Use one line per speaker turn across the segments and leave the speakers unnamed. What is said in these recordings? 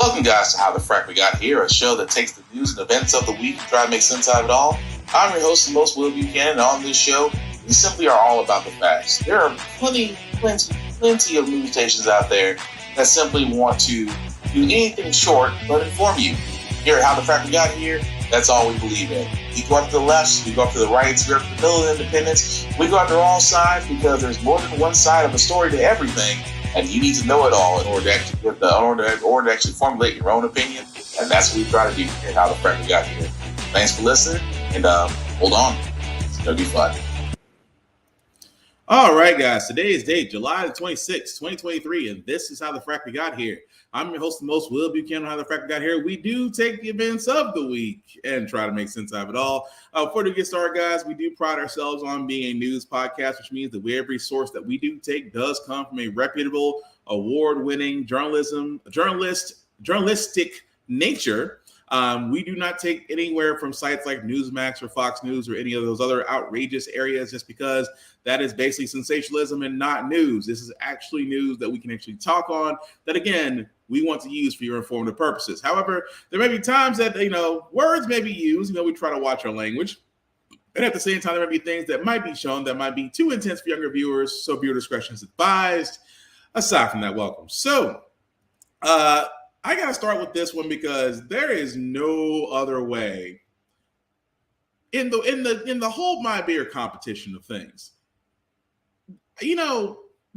Welcome, guys, to How the Frack We Got Here, a show that takes the news and events of the week and try to make sense out of it all. I'm your host, the most Will Buchanan, and on this show, we simply are all about the facts. There are plenty of news stations out there that simply want to do anything short but inform you. Here at How the Frack We Got Here, that's all we believe in. We go up to the left, we go up to the right, we go up to the middle of independence. We go up to all sides because there's more than one side of a story to everything. And you need to know it all in order to actually formulate your own opinion. And that's what we try to do here, How the Frack We Got Here. Thanks for listening, and hold on. It's going to be fun.
All right, guys. Today is date July 26, 2023, and this is How the Frack We Got Here. I'm your host, the most Will Buchanan, How the Frack We Got Here. We do take the events of the week and try to make sense out of it all. Before we get started, guys, we do pride ourselves on being a news podcast, which means that every source that we do take does come from a reputable, award-winning journalistic nature. We do not take anywhere from sites like Newsmax or Fox News or any of those other outrageous areas just because that is basically sensationalism and not news. This is actually news that we can actually talk on that, again, we want to use for your informative purposes. However, there may be times that, words may be used. We try to watch our language. And at the same time, there may be things that might be shown that might be too intense for younger viewers. So viewer discretion is advised. Aside from that, welcome. So, I got to start with this one because there is no other way in the whole my beer competition of things.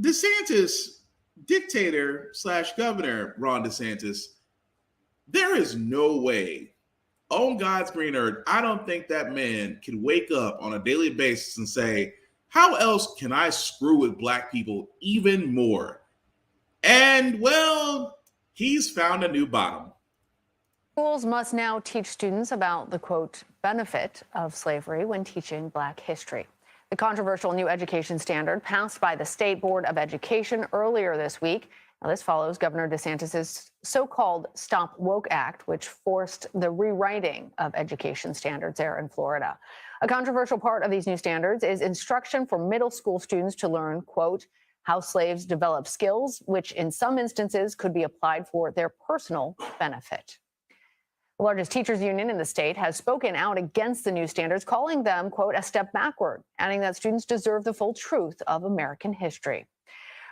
DeSantis, dictator / governor Ron DeSantis, there is no way on God's green earth, I don't think that man can wake up on a daily basis and say, how else can I screw with black people even more? And well, he's found a new bottom.
Schools must now teach students about the, quote, benefit of slavery when teaching Black history. The controversial new education standard passed by the State Board of Education earlier this week. Now, this follows Governor DeSantis' so-called Stop Woke Act, which forced the rewriting of education standards there in Florida. A controversial part of these new standards is instruction for middle school students to learn, quote, how slaves develop skills, which in some instances could be applied for their personal benefit. The largest teachers union in the state has spoken out against the new standards, calling them, quote, a step backward, adding that students deserve the full truth of American history.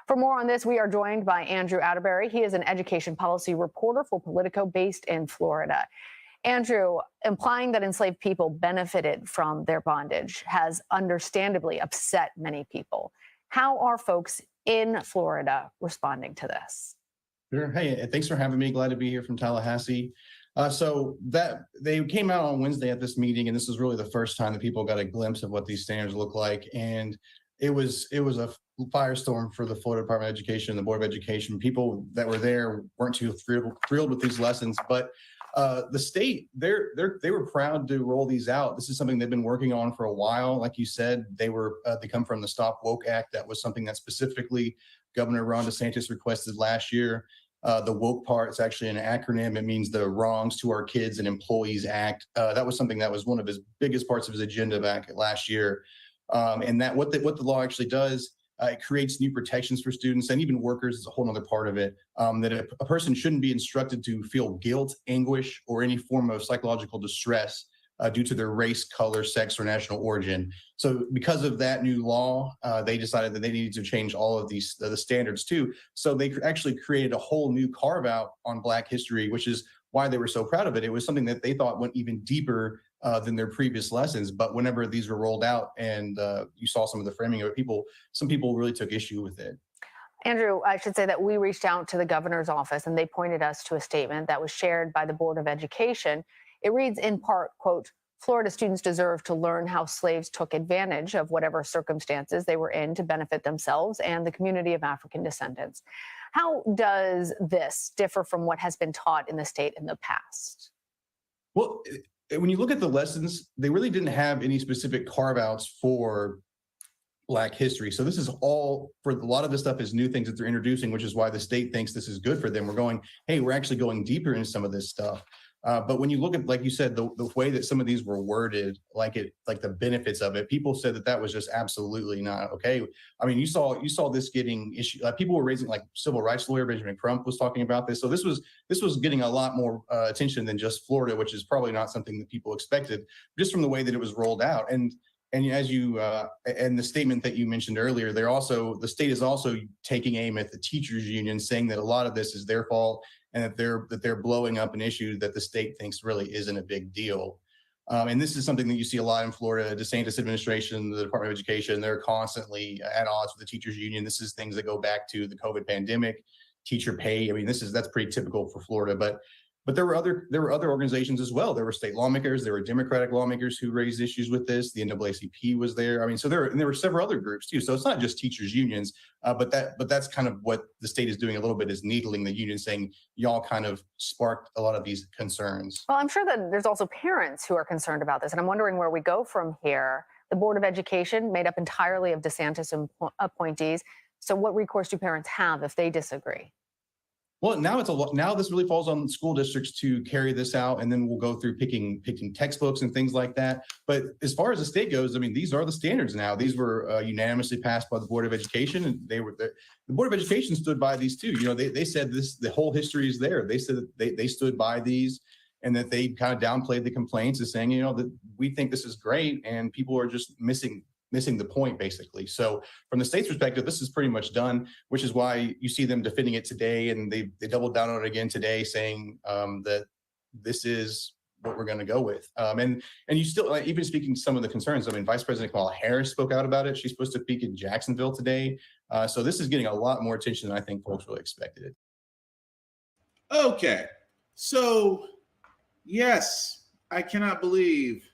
For more on this, we are joined by Andrew Atterbury. He is an education policy reporter for Politico based in Florida. Andrew, implying that enslaved people benefited from their bondage has understandably upset many people. How are folks in Florida responding to this?
Sure. Hey, thanks for having me. Glad to be here from Tallahassee. So that they came out on Wednesday at this meeting, and this was really the first time that people got a glimpse of what these standards look like. And it was a firestorm for the Florida Department of Education and the Board of Education. People that were there weren't too thrilled with these lessons, but the state, they were proud to roll these out. This is something they've been working on for a while. Like you said, they come from the Stop Woke Act. That was something that specifically Governor Ron DeSantis requested last year. The woke part is actually an acronym. It means the Wrongs to Our Kids and Employees Act. That was something that was one of his biggest parts of his agenda back last year. And that what the law actually does, it creates new protections for students and even workers is a whole other part of it, that a person shouldn't be instructed to feel guilt, anguish, or any form of psychological distress due to their race, color, sex, or national origin. So because of that new law, they decided that they needed to change all of these the standards too. So they actually created a whole new carve out on Black history, which is why they were so proud of it. It was something that they thought went even deeper than their previous lessons. But whenever these were rolled out and you saw some of the framing of it, some people really took issue with it.
Andrew, I should say that we reached out to the governor's office and they pointed us to a statement that was shared by the Board of Education. It reads in part, quote, Florida students deserve to learn how slaves took advantage of whatever circumstances they were in to benefit themselves and the community of African descendants. How does this differ from what has been taught in the state in the past?
Well, when you look at the lessons, they really didn't have any specific carve-outs for Black history. So this is all, for a lot of this stuff is new things that they're introducing, which is why the state thinks this is good for them. We're actually going deeper into some of this stuff. But when you look at, like you said, the way that some of these were worded, like the benefits of it, people said that was just absolutely not okay. I mean, you saw this getting issue. People were raising, like civil rights lawyer Benjamin Crump was talking about this. So this was getting a lot more attention than just Florida, which is probably not something that people expected, just from the way that it was rolled out. And as you and the statement that you mentioned earlier, the state is also taking aim at the teachers union, saying that a lot of this is their fault and that they're blowing up an issue that the state thinks really isn't a big deal. And this is something that you see a lot in Florida. DeSantis administration, the Department of Education, they're constantly at odds with the teachers union. This is things that go back to the COVID pandemic, teacher pay. I mean, that's pretty typical for Florida, but there were other organizations as well. There were state lawmakers, there were Democratic lawmakers who raised issues with this. The NAACP was there. I mean, so there were several other groups too. So it's not just teachers unions, but that's kind of what the state is doing a little bit, is needling the union, saying y'all kind of sparked a lot of these concerns.
Well, I'm sure that there's also parents who are concerned about this, and I'm wondering where we go from here. The Board of Education, made up entirely of DeSantis appointees. So what recourse do parents have if they disagree?
Well, now this really falls on school districts to carry this out, and then we'll go through picking textbooks and things like that. But as far as the state goes, I mean, these are the standards now. These were unanimously passed by the Board of Education, and the Board of Education stood by these too. You know, they said the whole history is there. They said that they stood by these, and that they kind of downplayed the complaints as saying, you know, that we think this is great, and people are just missing the point, basically. So from the state's perspective, this is pretty much done, which is why you see them defending it today, and they doubled down on it again today, saying that this is what we're going to go with. And you still, even speaking to some of the concerns, I mean, Vice President Kamala Harris spoke out about it. She's supposed to speak in Jacksonville today. So this is getting a lot more attention than I think folks really expected.
Okay. So, yes, I cannot believe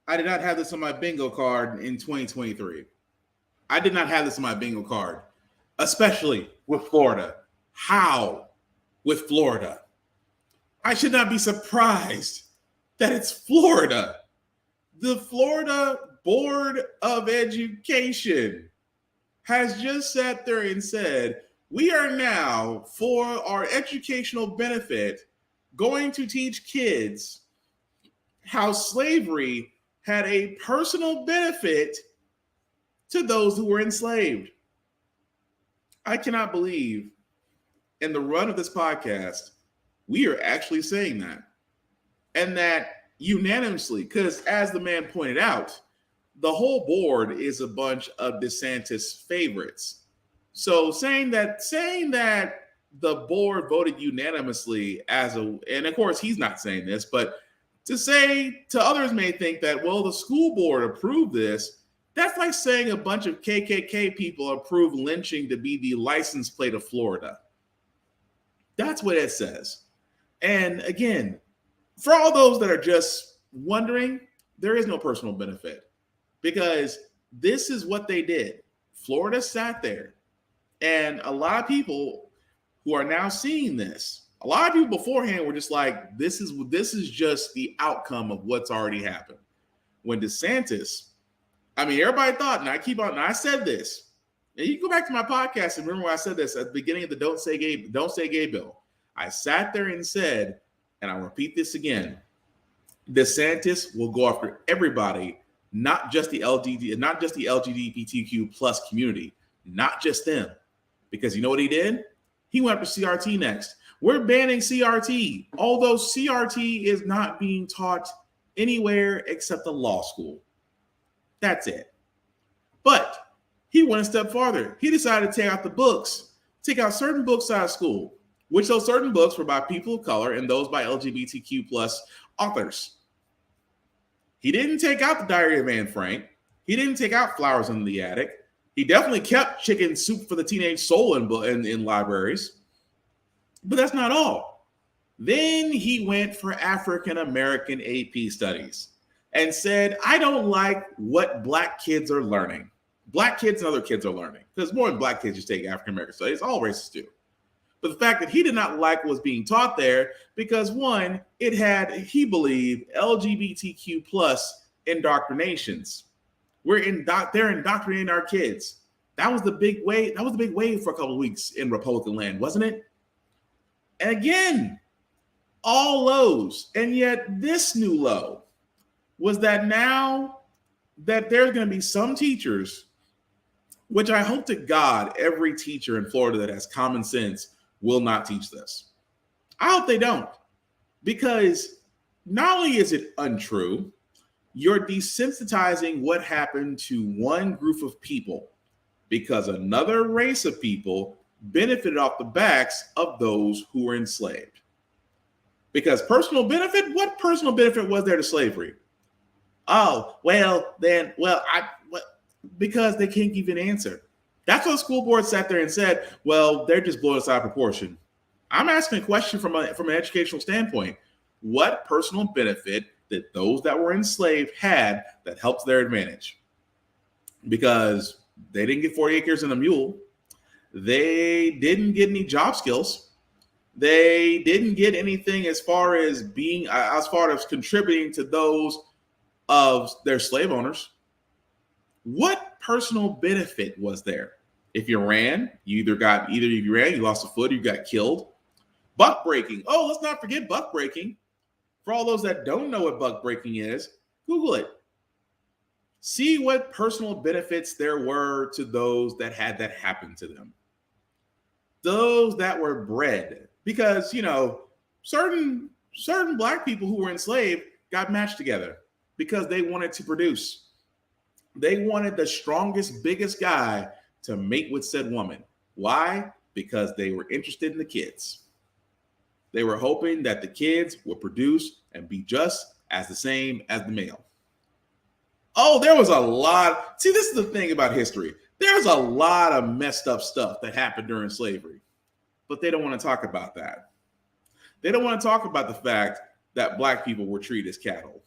I did not have this on my bingo card in 2023. I did not have this on my bingo card, especially with Florida. How with Florida? I should not be surprised that it's Florida. The Florida Board of Education has just sat there and said, we are now, for our educational benefit, going to teach kids how slavery had a personal benefit to those who were enslaved. I cannot believe in the run of this podcast, we are actually saying that. And that unanimously, because as the man pointed out, the whole board is a bunch of DeSantis favorites. So saying that the board voted unanimously and of course he's not saying this, but to others may think that, well, the school board approved this. That's like saying a bunch of KKK people approved lynching to be the license plate of Florida. That's what it says. And again, for all those that are just wondering, there is no personal benefit, because this is what they did. Florida sat there, and a lot of people who are now seeing this, a lot of people beforehand were just like, this is just the outcome of what's already happened. When DeSantis, I mean, everybody thought, and I said this, and you can go back to my podcast and remember when I said this at the beginning of the Don't Say Gay bill. I sat there and said, and I'll repeat this again, DeSantis will go after everybody, not just the LGBTQ plus community, not just them. Because you know what he did? He went after CRT next. We're banning CRT, although CRT is not being taught anywhere except the law school. That's it. But he went a step farther. He decided to take out certain books out of school, which those certain books were by people of color and those by LGBTQ plus authors. He didn't take out the Diary of Anne Frank. He didn't take out Flowers in the Attic. He definitely kept Chicken Soup for the Teenage Soul in libraries. But that's not all. Then he went for African American AP studies and said, I don't like what Black kids are learning. Black kids and other kids are learning. Because more than Black kids just take African American studies. All races do. But the fact that he did not like what was being taught there, because one, it had, he believed, LGBTQ plus indoctrinations. They're indoctrinating our kids. That was the big wave. That was the big wave for a couple of weeks in Republican land, wasn't it? And again, all lows. And yet this new low was that now that there's going to be some teachers, which I hope to God every teacher in Florida that has common sense will not teach this. I hope they don't, because not only is it untrue, you're desensitizing what happened to one group of people because another race of people benefited off the backs of those who were enslaved. Because personal benefit, what personal benefit was there to slavery? Oh, well, then, because they can't give an answer. That's what the school board sat there and said, well, they're just blowing us out of proportion. I'm asking a question from an educational standpoint. What personal benefit did those that were enslaved had that helps their advantage? Because they didn't get 40 acres and a mule. They didn't get any job skills. They didn't get anything as far as contributing to those of their slave owners. What personal benefit was there? If you ran, you lost a foot, you got killed. Buck breaking. Oh, let's not forget buck breaking. For all those that don't know what buck breaking is, Google it. See what personal benefits there were to those that had that happen to them. Those that were bred, because certain black people who were enslaved got matched together because they wanted to produce. They wanted the strongest, biggest guy to mate with said woman. Why? Because they were interested in the kids. They were hoping that the kids would produce and be just as the same as the male. Oh, there was a lot. See, this is the thing about history. There's a lot of messed up stuff that happened during slavery, but they don't want to talk about that. They don't want to talk about the fact that black people were treated as cattle.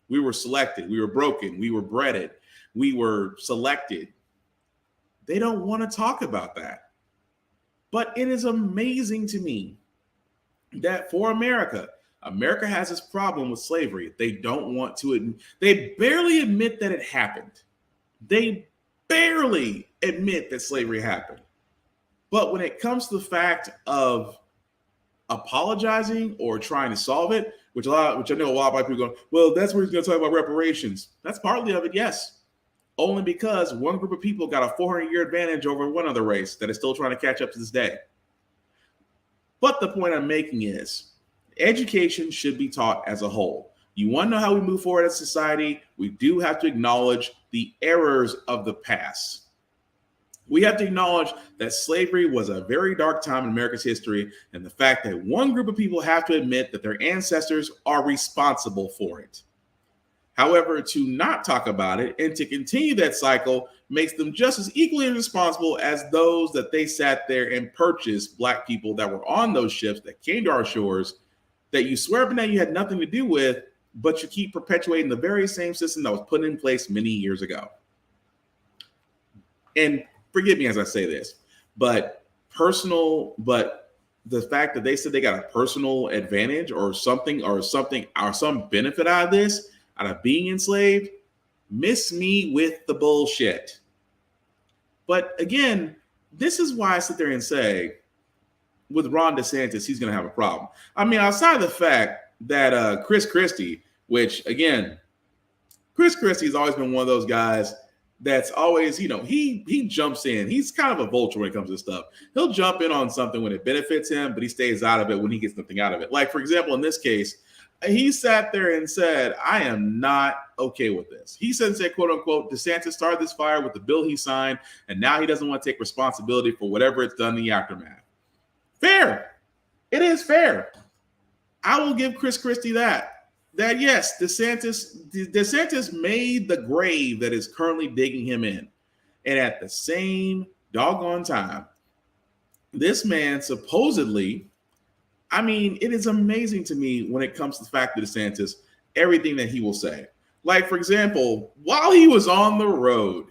We were selected. We were broken. We were bred. We were selected. They don't want to talk about that. But it is amazing to me that for America has this problem with slavery. They don't want to they barely admit that it happened. They barely admit that slavery happened. But when it comes to the fact of apologizing or trying to solve it, which I know a lot of white people go, well, that's where he's going to talk about reparations. That's partly of it, yes. Only because one group of people got a 400-year advantage over one other race that is still trying to catch up to this day. But the point I'm making is education should be taught as a whole. You want to know how we move forward as a society? We do have to acknowledge the errors of the past. We have to acknowledge that slavery was a very dark time in America's history, and the fact that one group of people have to admit that their ancestors are responsible for it. However, to not talk about it and to continue that cycle makes them just as equally responsible as those that they sat there and purchased black people that were on those ships that came to our shores that you swear up and down you had nothing to do with, but you keep perpetuating the very same system that was put in place many years ago. And forgive me as I say this, but the fact that they said they got a personal advantage or some benefit out of this, out of being enslaved, miss me with the bullshit. But again, this is why I sit there and say, with Ron DeSantis, he's going to have a problem. I mean, outside of the fact that Chris Christie, which again, Chris Christie has always been one of those guys that's always, he jumps in. He's kind of a vulture when it comes to stuff. He'll jump in on something when it benefits him, but he stays out of it when he gets nothing out of it. Like, for example, in this case, he sat there and said, I am not okay with this. He said, quote unquote, DeSantis started this fire with the bill he signed, and now he doesn't want to take responsibility for whatever it's done in the aftermath. Fair. It is fair. I will give Chris Christie that yes, DeSantis made the grave that is currently digging him in. And at the same doggone time, this man supposedly, I mean, it is amazing to me when it comes to the fact that DeSantis, everything that he will say. Like, for example, while he was on the road,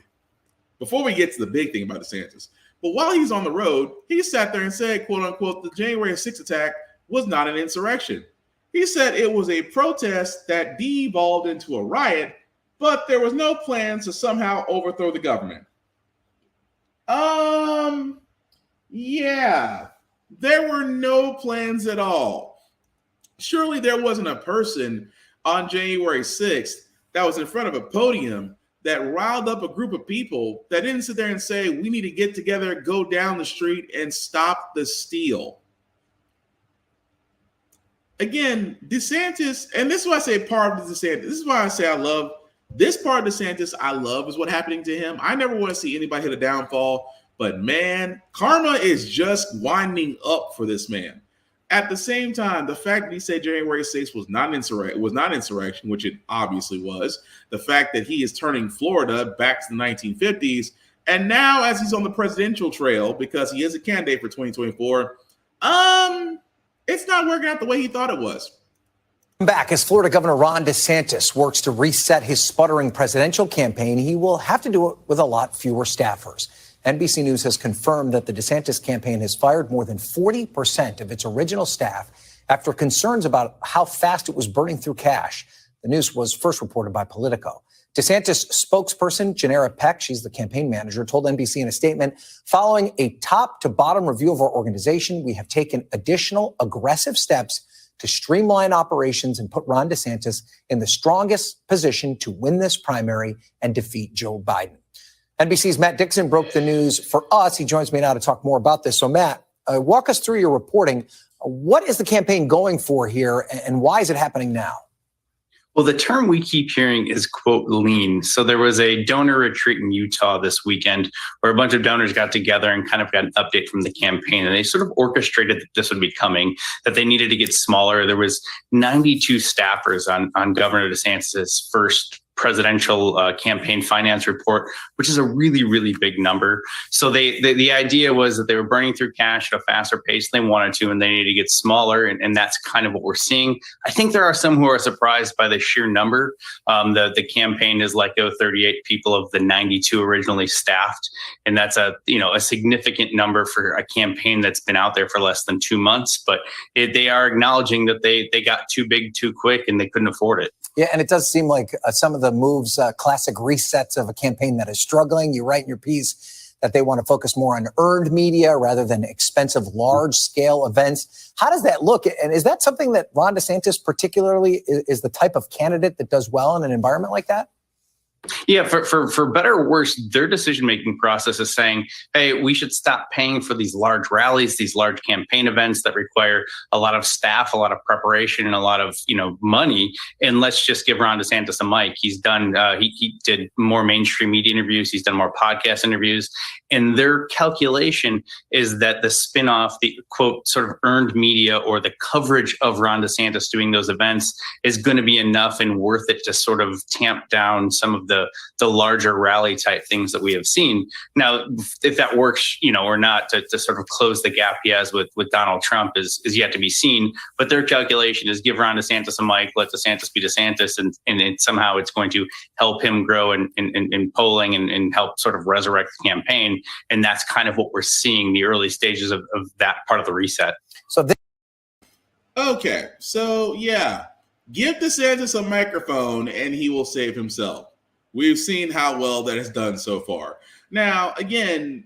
before we get to the big thing about DeSantis, but while he's on the road, he sat there and said, quote unquote, the January 6th attack was not an insurrection. He said it was a protest that devolved into a riot, but there was no plans to somehow overthrow the government. Yeah, there were no plans at all. surely there wasn't a person on January 6th that was in front of a podium that riled up a group of people that didn't sit there and say, we need to get together, go down the street, and stop the steal. Again, DeSantis, and this is why I say part of DeSantis, this is why I say I love this part of DeSantis. I love is what happening to him. I never want to see anybody hit a downfall, but man, karma is just winding up for this man. At the same time, the fact that he said January 6th was not insurrection, which it obviously was. The fact that he is turning Florida back to the 1950s, and now as he's on the presidential trail because he is a candidate for 2024, it's not working out the way he thought it was.
Back as Florida Governor Ron DeSantis works to reset his sputtering presidential campaign, he will have to do it with a lot fewer staffers. NBC News has confirmed that the DeSantis campaign has fired more than 40% of its original staff after concerns about how fast it was burning through cash. The news was first reported by Politico. DeSantis spokesperson Janera Peck, she's the campaign manager, told NBC in a statement, following a top to bottom review of our organization, we have taken additional aggressive steps to streamline operations and put Ron DeSantis in the strongest position to win this primary and defeat Joe Biden. NBC's Matt Dixon broke the news for us. He joins me now to talk more about this. So, Matt, walk us through your reporting. What is the campaign going for here, and why is it happening now?
Well, the term we keep hearing is, quote, lean. So there was a donor retreat in Utah this weekend where a bunch of donors got together and kind of got an update from the campaign. And they sort of orchestrated that this would be coming, that they needed to get smaller. There was 92 staffers on Governor DeSantis' first presidential campaign finance report, which is a really, really big number. So the idea was that they were burning through cash at a faster pace than they wanted to, and they needed to get smaller. And that's kind of what we're seeing. I think there are some who are surprised by the sheer number. The campaign is like 38 people of the 92 originally staffed. And that's a significant number for a campaign that's been out there for less than 2 months. But they are acknowledging that they got too big too quick and they couldn't afford it.
Yeah, and it does seem like some of the moves, classic resets of a campaign that is struggling. You write in your piece that they want to focus more on earned media rather than expensive, large-scale events. How does that look? And is that something that Ron DeSantis particularly is the type of candidate that does well in an environment like that?
Yeah, for better or worse, their decision-making process is saying, hey, we should stop paying for these large rallies, these large campaign events that require a lot of staff, a lot of preparation, and a lot of money. And let's just give Ron DeSantis a mic. He's done, he did more mainstream media interviews. He's done more podcast interviews. And their calculation is that the spinoff, the quote, sort of earned media or the coverage of Ron DeSantis doing those events is going to be enough and worth it to sort of tamp down some of the larger rally type things that we have seen. Now, if that works, or not to sort of close the gap he has with Donald Trump is yet to be seen. But their calculation is give Ron DeSantis a mic, let DeSantis be DeSantis, and somehow it's going to help him grow in polling and help sort of resurrect the campaign. And that's kind of what we're seeing, the early stages of that part of the reset.
Okay, so yeah, give DeSantis a microphone and he will save himself. We've seen how well that has done so far. Now, again,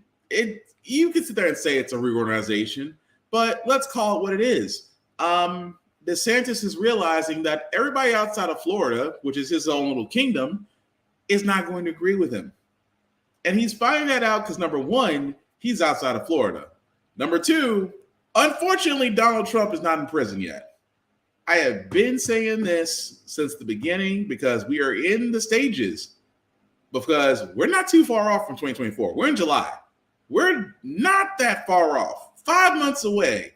you can sit there and say it's a reorganization, but let's call it what it is. DeSantis is realizing that everybody outside of Florida, which is his own little kingdom, is not going to agree with him. And he's finding that out because, number one, he's outside of Florida. Number two, unfortunately, Donald Trump is not in prison yet. I have been saying this since the beginning because we are in the stages. Because we're not too far off from 2024. We're in July. We're not that far off. 5 months away.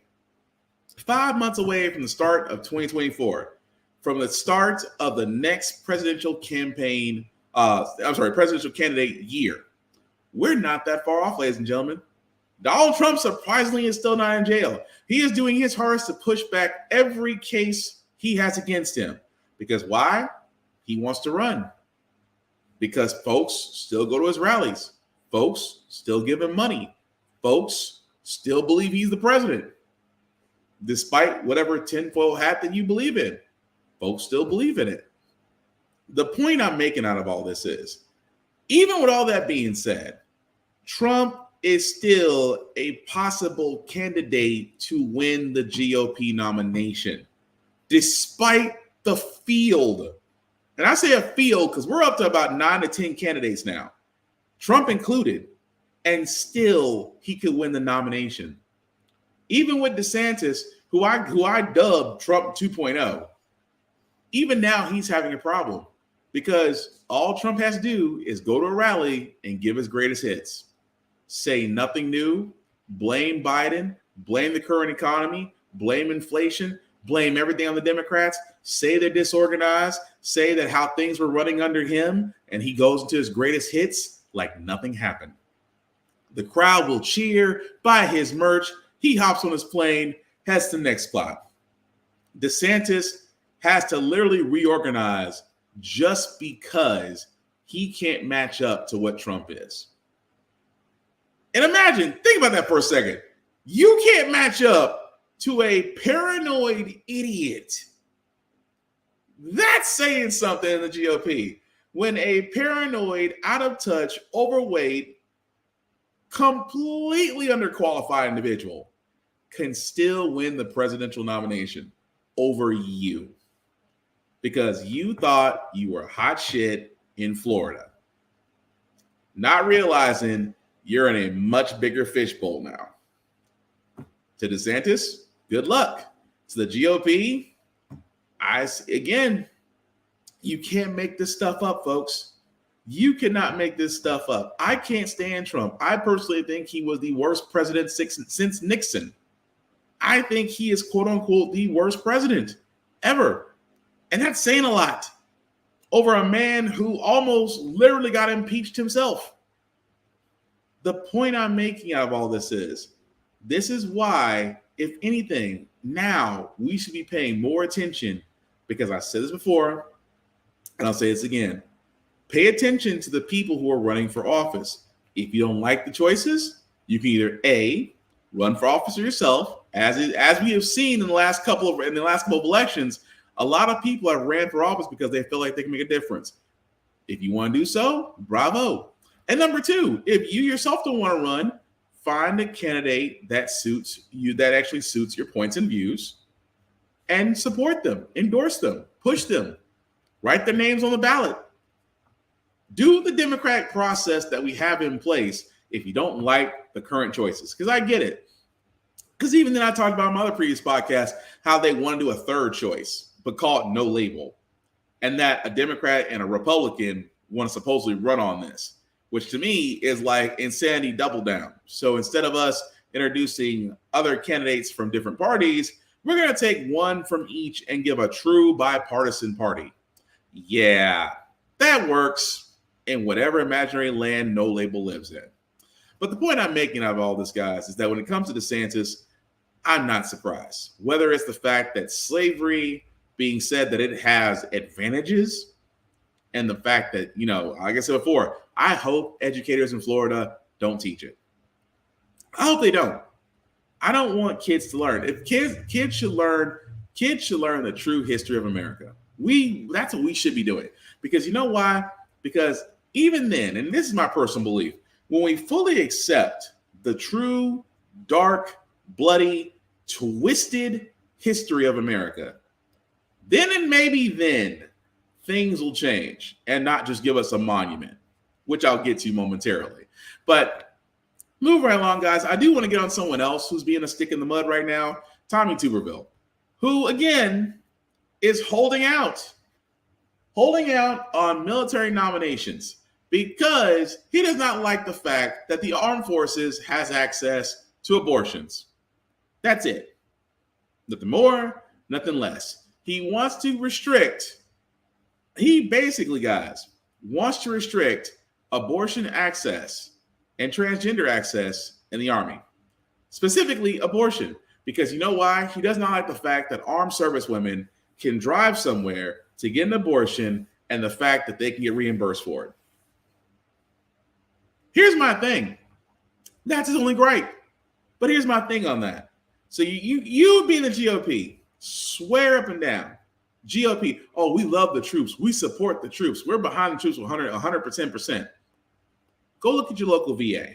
5 months away from the start of 2024. From the start of the next presidential campaign, presidential candidate year. We're not that far off, ladies and gentlemen. Donald Trump, surprisingly, is still not in jail. He is doing his hardest to push back every case he has against him. Because why? He wants to run. Because folks still go to his rallies. Folks still give him money. Folks still believe he's the president. Despite whatever tinfoil hat that you believe in, folks still believe in it. The point I'm making out of all this is, even with all that being said, Trump is still a possible candidate to win the GOP nomination. despite the field. And I say a field because we're up to about 9 to 10 candidates now, Trump included, and still he could win the nomination. Even with DeSantis, who I dubbed Trump 2.0, even now he's having a problem because all Trump has to do is go to a rally and give his greatest hits. Say nothing new, blame Biden, blame the current economy, blame inflation, blame everything on the Democrats, say they're disorganized, say that how things were running under him, and he goes into his greatest hits like nothing happened. The crowd will cheer, buy his merch, he hops on his plane, heads to the next spot. DeSantis has to literally reorganize just because he can't match up to what Trump is. And imagine, think about that for a second. You can't match up to a paranoid idiot. That's saying something in the GOP. When a paranoid, out of touch, overweight, completely underqualified individual can still win the presidential nomination over you because you thought you were hot shit in Florida, not realizing you're in a much bigger fishbowl now. To DeSantis, good luck. To the GOP, again, you can't make this stuff up, folks. You cannot make this stuff up. I can't stand Trump. I personally think he was the worst president since Nixon. I think he is, quote unquote, the worst president ever. And that's saying a lot over a man who almost literally got impeached himself. The point I'm making out of all this is why, if anything, now we should be paying more attention, because I said this before, and I'll say this again. Pay attention to the people who are running for office. If you don't like the choices, you can either A, run for office yourself, as we have seen in the last couple of elections. A lot of people have ran for office because they feel like they can make a difference. If you want to do so, bravo. And number two, if you yourself don't want to run, find a candidate that suits you, that actually suits your points and views, and support them, endorse them, push them, write their names on the ballot. Do the democratic process that we have in place if you don't like the current choices, because I get it. Because even then I talked about in my other previous podcast how they want to do a third choice, but call it no label. And that a Democrat and a Republican want to supposedly run on this, which to me is like insanity double down. So instead of us introducing other candidates from different parties, we're going to take one from each and give a true bipartisan party. Yeah, that works in whatever imaginary land no label lives in. But the point I'm making out of all this, guys, is that when it comes to DeSantis, I'm not surprised. Whether it's the fact that slavery being said that it has advantages, and the fact that, like I said before, I hope educators in Florida don't teach it. I hope they don't. I don't want kids to learn. If kids should learn the true history of America. That's what we should be doing. Because you know why? Because even then, and this is my personal belief, when we fully accept the true, dark, bloody, twisted history of America, then and maybe then things will change and not just give us a monument, which I'll get to momentarily. But move right along, guys. I do want to get on someone else who's being a stick in the mud right now, Tommy Tuberville, who, again, is holding out on military nominations because he does not like the fact that the armed forces has access to abortions. That's it. Nothing more, nothing less. He wants to restrict, he basically, guys, wants to restrict abortion access and transgender access in the Army, specifically abortion, because you know why? He does not like the fact that armed service women can drive somewhere to get an abortion and the fact that they can get reimbursed for it. Here's my thing. That's his only gripe. But here's my thing on that. So you being the GOP, swear up and down. GOP, oh, we love the troops. We support the troops. We're behind the troops 110%. Go look at your local VA.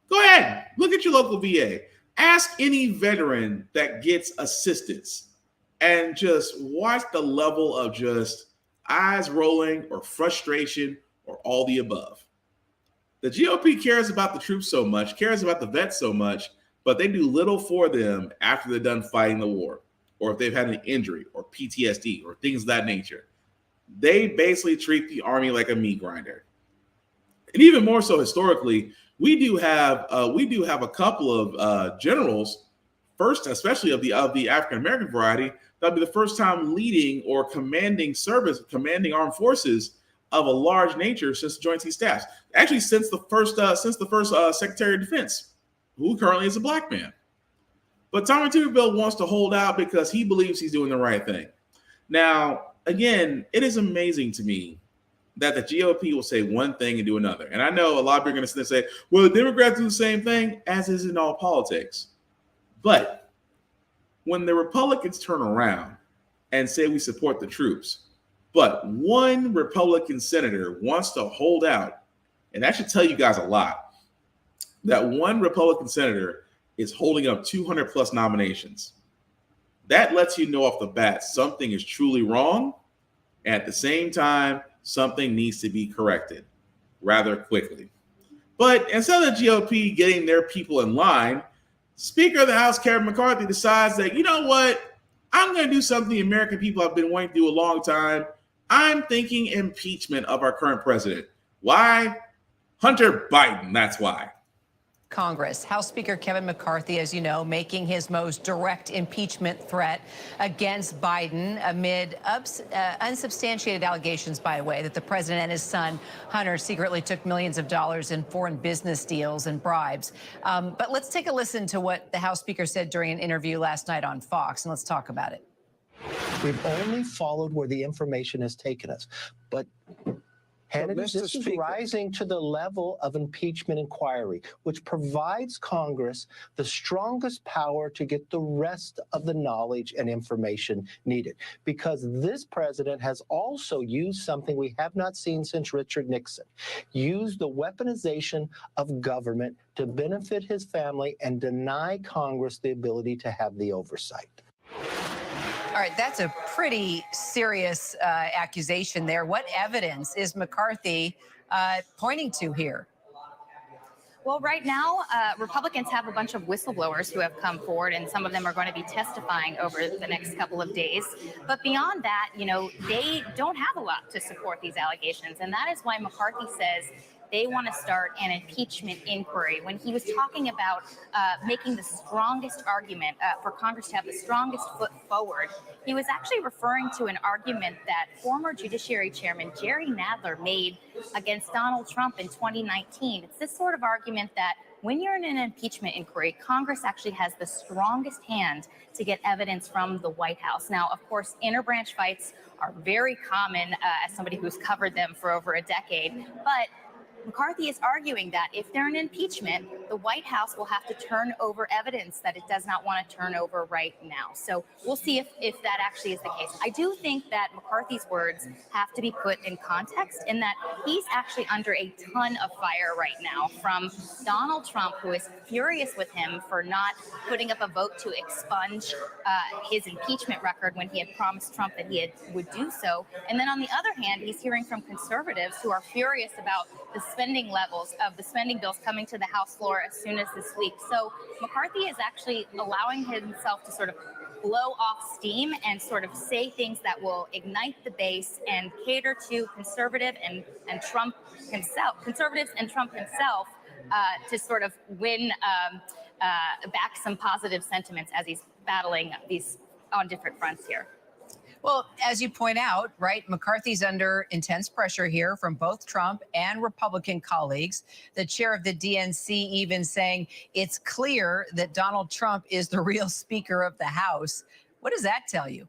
Go ahead. Look at your local VA. Ask any veteran that gets assistance and just watch the level of just eyes rolling or frustration or all the above. The GOP cares about the troops so much, cares about the vets so much, but they do little for them after they're done fighting the war, or if they've had an injury or PTSD or things of that nature. They basically treat the Army like a meat grinder. And even more so historically, we do have a couple of generals, first, especially of the African American variety, that'll be the first time leading or commanding armed forces of a large nature since the Joint Chiefs Staffs. Actually, since the first Secretary of Defense, who currently is a black man. But Tommy Tuberville wants to hold out because he believes he's doing the right thing. Now, again, it is amazing to me that the GOP will say one thing and do another. And I know a lot of people are going to say, well, the Democrats do the same thing, as is in all politics. But when the Republicans turn around and say we support the troops, but one Republican senator wants to hold out, and that should tell you guys a lot, that one Republican senator is holding up 200 plus nominations. That lets you know off the bat something is truly wrong. And at the same time, something needs to be corrected rather quickly. But instead of the GOP getting their people in line, Speaker of the House Kevin McCarthy decides that, you know what, I'm going to do something the American people have been wanting to do a long time. I'm thinking impeachment of our current president. Why? Hunter Biden, that's why.
Congress. House Speaker Kevin McCarthy, as you know, making his most direct impeachment threat against Biden amid unsubstantiated allegations, by the way, that the president and his son, Hunter, secretly took millions of dollars in foreign business deals and bribes. But let's take a listen to what the House Speaker said during an interview last night on Fox, and let's talk about it.
We've only followed where the information has taken us. But this is rising to the level of impeachment inquiry, which provides Congress the strongest power to get the rest of the knowledge and information needed. Because this president has also used something we have not seen since Richard Nixon, used the weaponization of government to benefit his family and deny Congress the ability to have the oversight.
All right, that's a pretty serious accusation there. What evidence is McCarthy pointing to here?
Well, right now, Republicans have a bunch of whistleblowers who have come forward, and some of them are going to be testifying over the next couple of days. But beyond that, you know, they don't have a lot to support these allegations. And that is why McCarthy says they want to start an impeachment inquiry. When he was talking about making the strongest argument for Congress to have the strongest foot forward, he was actually referring to an argument that former Judiciary Chairman Jerry Nadler made against Donald Trump in 2019. It's this sort of argument that when you're in an impeachment inquiry, Congress actually has the strongest hand to get evidence from the White House. Now, of course, interbranch fights are very common as somebody who's covered them for over a decade, but McCarthy is arguing that if they're an impeachment, the White House will have to turn over evidence that it does not want to turn over right now. So we'll see if that actually is the case. I do think that McCarthy's words have to be put in context in that he's actually under a ton of fire right now from Donald Trump, who is furious with him for not putting up a vote to expunge his impeachment record when he had promised Trump that would do so. And then on the other hand, he's hearing from conservatives who are furious about the spending levels of the spending bills coming to the House floor as soon as this week. So McCarthy is actually allowing himself to sort of blow off steam and sort of say things that will ignite the base and cater to conservatives and Trump himself to sort of win back some positive sentiments as he's battling these on different fronts here.
Well, as you point out, right, McCarthy's under intense pressure here from both Trump and Republican colleagues. The chair of the DNC even saying it's clear that Donald Trump is the real Speaker of the House. What does that tell you?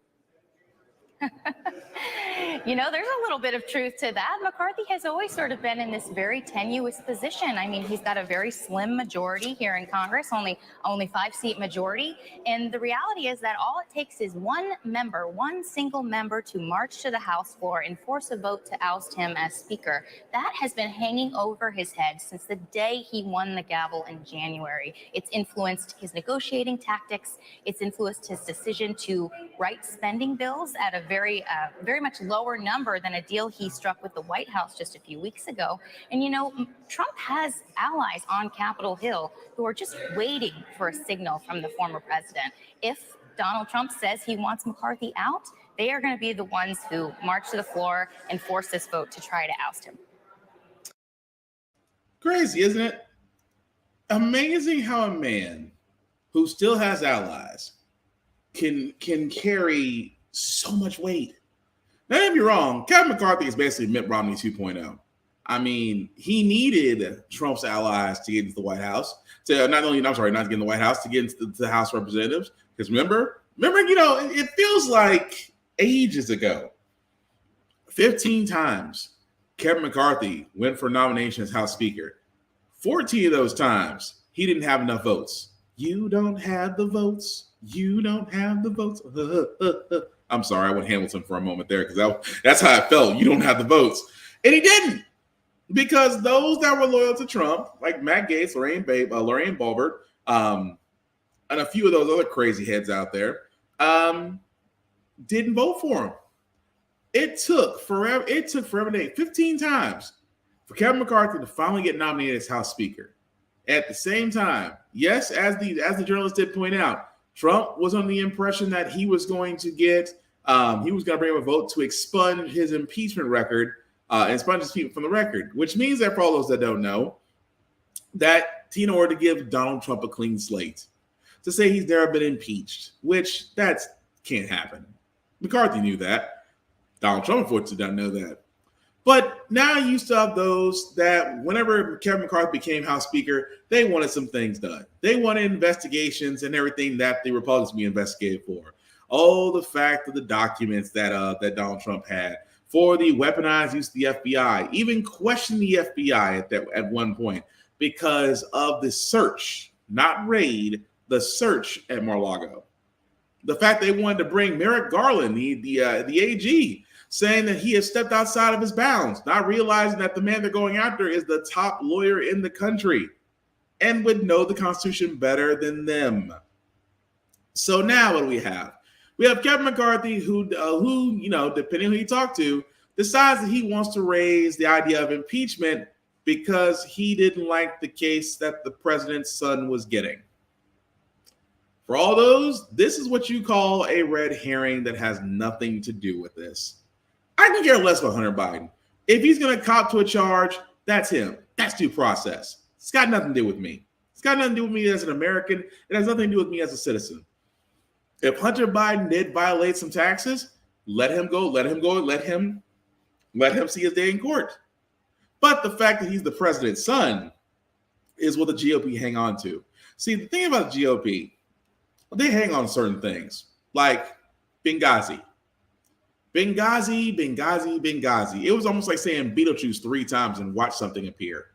You know, there's a little bit of truth to that. McCarthy has always sort of been in this very tenuous position. I mean, he's got a very slim majority here in Congress, only 5-seat majority. And the reality is that all it takes is one single member to march to the House floor and force a vote to oust him as Speaker. That has been hanging over his head since the day he won the gavel in January. It's influenced his negotiating tactics. It's influenced his decision to write spending bills at a very much lower number than a deal he struck with the White House just a few weeks ago. And, you know, Trump has allies on Capitol Hill who are just waiting for a signal from the former president. If Donald Trump says he wants McCarthy out, they are going to be the ones who march to the floor and force this vote to try to oust him.
Crazy, isn't it? Amazing how a man who still has allies can carry so much weight. Now, don't get me wrong, Kevin McCarthy is basically Mitt Romney 2.0. I mean, he needed Trump's allies to get into the White House, to not to get in the White House, to get into the House of Representatives. Because remember, you know, it feels like ages ago. 15 times Kevin McCarthy went for nomination as House Speaker. 14 of those times, he didn't have enough votes. You don't have the votes. You don't have the votes. I'm sorry, I went Hamilton for a moment there because that's how I felt. You don't have the votes. And he didn't. Because those that were loyal to Trump, like Matt Gaetz, Lorraine Boebert, and a few of those other crazy heads out there, didn't vote for him. It took forever. 15 times for Kevin McCarthy to finally get nominated as House Speaker. At the same time, yes, as the journalist did point out, Trump was under the impression that he was going to bring a vote to expunge his impeachment record, expunge his people from the record, which means that for all those that don't know, that in order to give Donald Trump a clean slate, to say he's never been impeached, which that can't happen. McCarthy knew that. Donald Trump, unfortunately, doesn't know that. But now you still have those that whenever Kevin McCarthy became House Speaker, they wanted some things done. They wanted investigations and everything that the Republicans be investigated for. Oh, the fact of the documents that Donald Trump had, for the weaponized use of the FBI, even questioning the FBI at one point because of the search, not raid, the search at Mar-a-Lago. The fact they wanted to bring Merrick Garland, the AG, saying that he has stepped outside of his bounds, not realizing that the man they're going after is the top lawyer in the country and would know the Constitution better than them. So now what do we have? We have Kevin McCarthy who depending on who you talk to, decides that he wants to raise the idea of impeachment because he didn't like the case that the president's son was getting. For all those, this is what you call a red herring that has nothing to do with this. I can care less about Hunter Biden. If he's going to cop to a charge, that's him. That's due process. It's got nothing to do with me. It's got nothing to do with me as an American. It has nothing to do with me as a citizen. If Hunter Biden did violate some taxes, let him go. Let him see his day in court. But the fact that he's the president's son is what the GOP hang on to. See, the thing about the GOP, they hang on to certain things, like Benghazi. Benghazi. It was almost like saying Beetlejuice 3 times and watch something appear.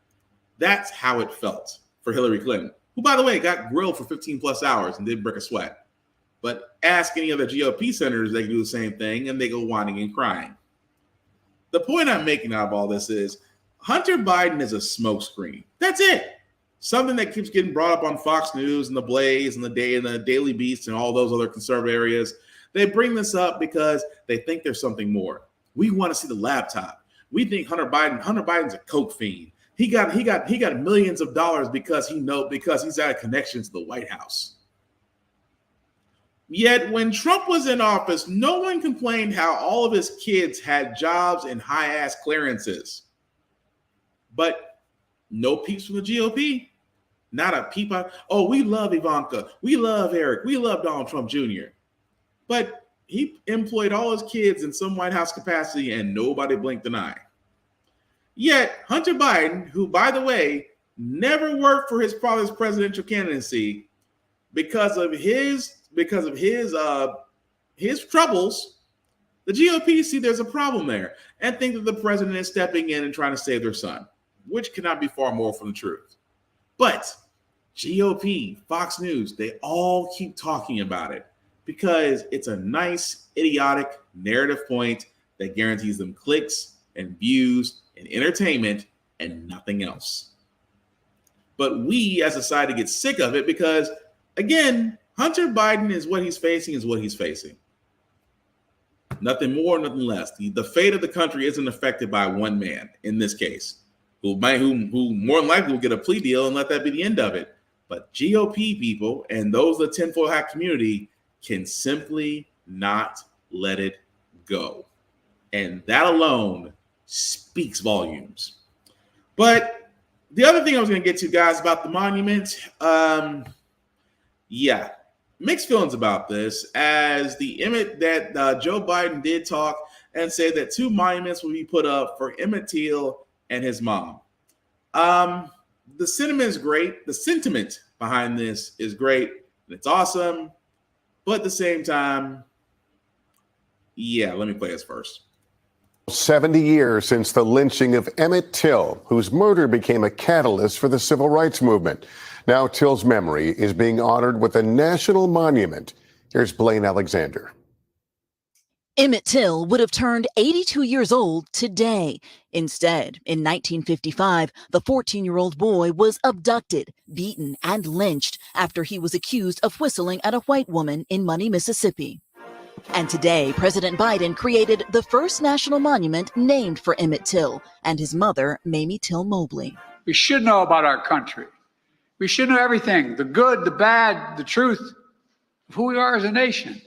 That's how it felt for Hillary Clinton, who, by the way, got grilled for 15 plus hours and didn't break a sweat. But ask any other GOP senators, they can do the same thing, and they go whining and crying. The point I'm making out of all this is Hunter Biden is a smokescreen. That's it. Something that keeps getting brought up on Fox News and The Blaze and the Daily Beast and all those other conservative areas. They bring this up because they think there's something more. We want to see the laptop. We think Hunter Biden's a coke fiend. He got millions of dollars because he's had a connection to the White House. Yet when Trump was in office, no one complained how all of his kids had jobs and high-ass clearances. But no peeps from the GOP. Not a peep out. Oh, we love Ivanka. We love Eric. We love Donald Trump Jr. But he employed all his kids in some White House capacity and nobody blinked an eye. Yet Hunter Biden, who, by the way, never worked for his father's presidential candidacy because of his troubles, The GOP see there's a problem there and think that the president is stepping in and trying to save their son, which cannot be far more from the truth. But GOP, Fox News, they all keep talking about it because it's a nice, idiotic narrative point that guarantees them clicks and views and entertainment and nothing else. But we as a society get sick of it because, again, Hunter Biden is what he's facing. Nothing more, nothing less. The fate of the country isn't affected by one man in this case, who more than likely will get a plea deal and let that be the end of it. But GOP people and those of the tinfoil hat community can simply not let it go. And that alone speaks volumes. But the other thing I was going to get to, guys, about the monument, mixed feelings about this, as the Emmett that Joe Biden did talk and say that 2 monuments will be put up for Emmett Till and his mom. The sentiment is great. The sentiment behind this is great. And it's awesome. But at the same time, let me play this first.
70 years since the lynching of Emmett Till, whose murder became a catalyst for the civil rights movement. Now Till's memory is being honored with a national monument. Here's Blaine Alexander.
Emmett Till would have turned 82 years old today. Instead, in 1955, the 14-year-old boy was abducted, beaten, and lynched after he was accused of whistling at a white woman in Money, Mississippi. And today, President Biden created the first national monument named for Emmett Till and his mother, Mamie Till Mobley.
We should know about our country. We should know everything, the good, the bad, the truth of who we are as a nation.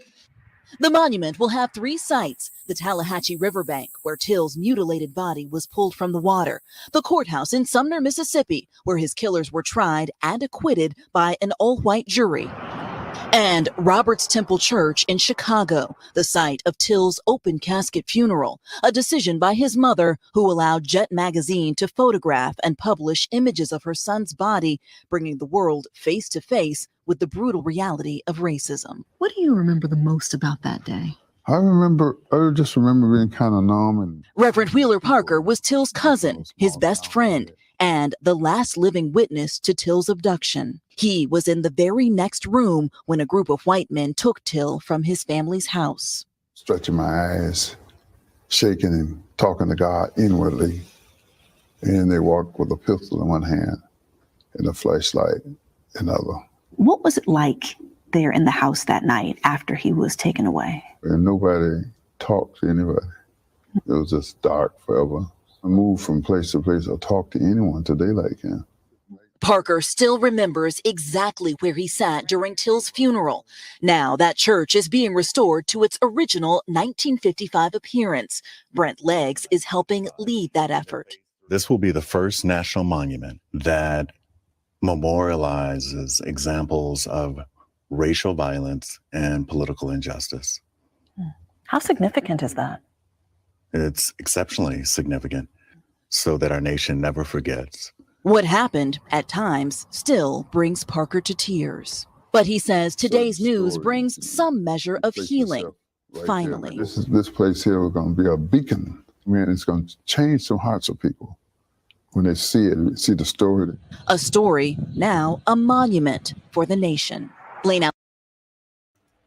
The monument will have 3 sites: the Tallahatchie Riverbank, where Till's mutilated body was pulled from the water; the courthouse in Sumner, Mississippi, where his killers were tried and acquitted by an all-white jury; and Roberts Temple Church in Chicago, the site of Till's open casket funeral, a decision by his mother, who allowed Jet magazine to photograph and publish images of her son's body, bringing the world face to face with the brutal reality of racism.
What do you remember the most about that day?
I just remember being kind of numb. And
Reverend Wheeler Parker was Till's cousin, his best friend, and the last living witness to Till's abduction. He was in the very next room when a group of white men took Till from his family's house.
Stretching my eyes, shaking and talking to God inwardly. And they walked with a pistol in one hand and a flashlight in the other.
What was it like there in the house that night after he was taken away?
And nobody talked to anybody. It was just dark forever. I moved from place to place. I talked to anyone till daylight came.
Parker still remembers exactly where he sat during Till's funeral. Now that church is being restored to its original 1955 appearance. Brent Leggs is helping lead that effort.
This will be the first national monument that memorializes examples of racial violence and political injustice.
How significant is that?
It's exceptionally significant so that our nation never forgets.
What happened, at times, still brings Parker to tears. But he says today's news brings some measure of healing, finally.
This place here is going to be a beacon. I mean, it's going to change some hearts of people when they see it, see the story.
A story, now a monument for the nation. Blaine out.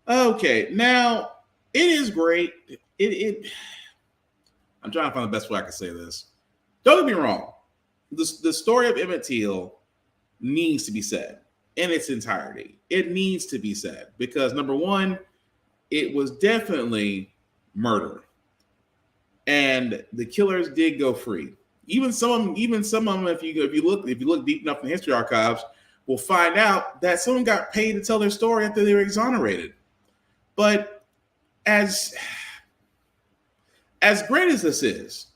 Okay, now it is great. I'm trying to find the best way I can say this. Don't get me wrong. The story of Emmett Till needs to be said in its entirety. It needs to be said because, number one, it was definitely murder, and the killers did go free. Even some of them, if you look deep enough in the history archives, will find out that someone got paid to tell their story after they were exonerated. But as great as this is,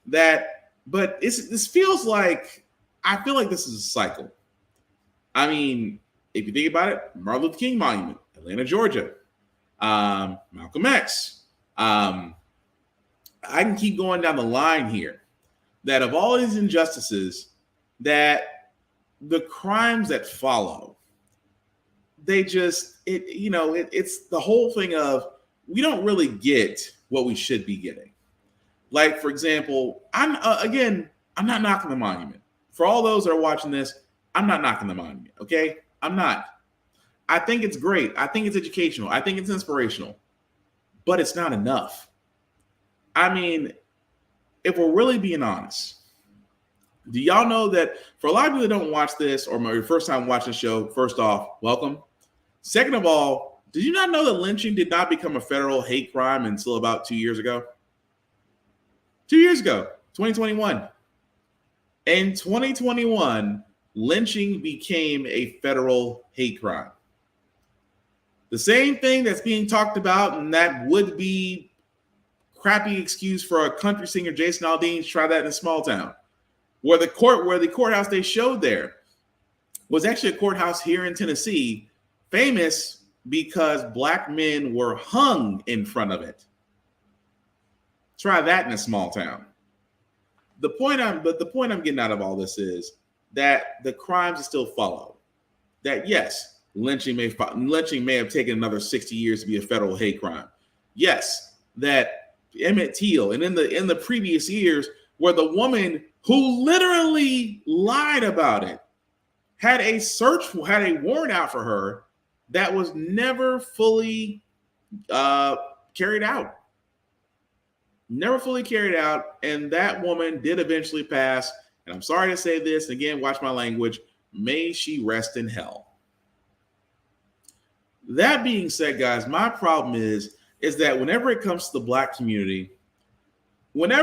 this feels like, I feel like this is a cycle. I mean, if you think about it, Martin Luther King Monument, Atlanta, Georgia, Malcolm X. I can keep going down the line here. That of all these injustices, that the crimes that follow, it's the whole thing of we don't really get what we should be getting. Like, for example, I'm not knocking the monument. For all those that are watching this, I'm not knocking the monument, okay? I'm not. I think it's great. I think it's educational. I think it's inspirational. But it's not enough. I mean, if we're really being honest, do y'all know that for a lot of people that don't watch this or my first time watching the show, first off, welcome. Second of all, did you not know that lynching did not become a federal hate crime until about 2 years ago? 2 years ago, 2021. In 2021, lynching became a federal hate crime. The same thing that's being talked about, and that would be crappy excuse for a country singer, Jason Aldean, to try that in a small town. Where the courthouse they showed there was actually a courthouse here in Tennessee, famous because black men were hung in front of it. Try that in a small town. The point I'm getting out of all this is that the crimes still follow. That yes, lynching may have taken another 60 years to be a federal hate crime. Yes, that Emmett Till and in the previous years, where the woman who literally lied about it had a warrant out for her that was never fully carried out. Never fully carried out, and that woman did eventually pass. And I'm sorry to say this, again, watch my language. May she rest in hell. That being said, guys, my problem is that whenever it comes to the black community, along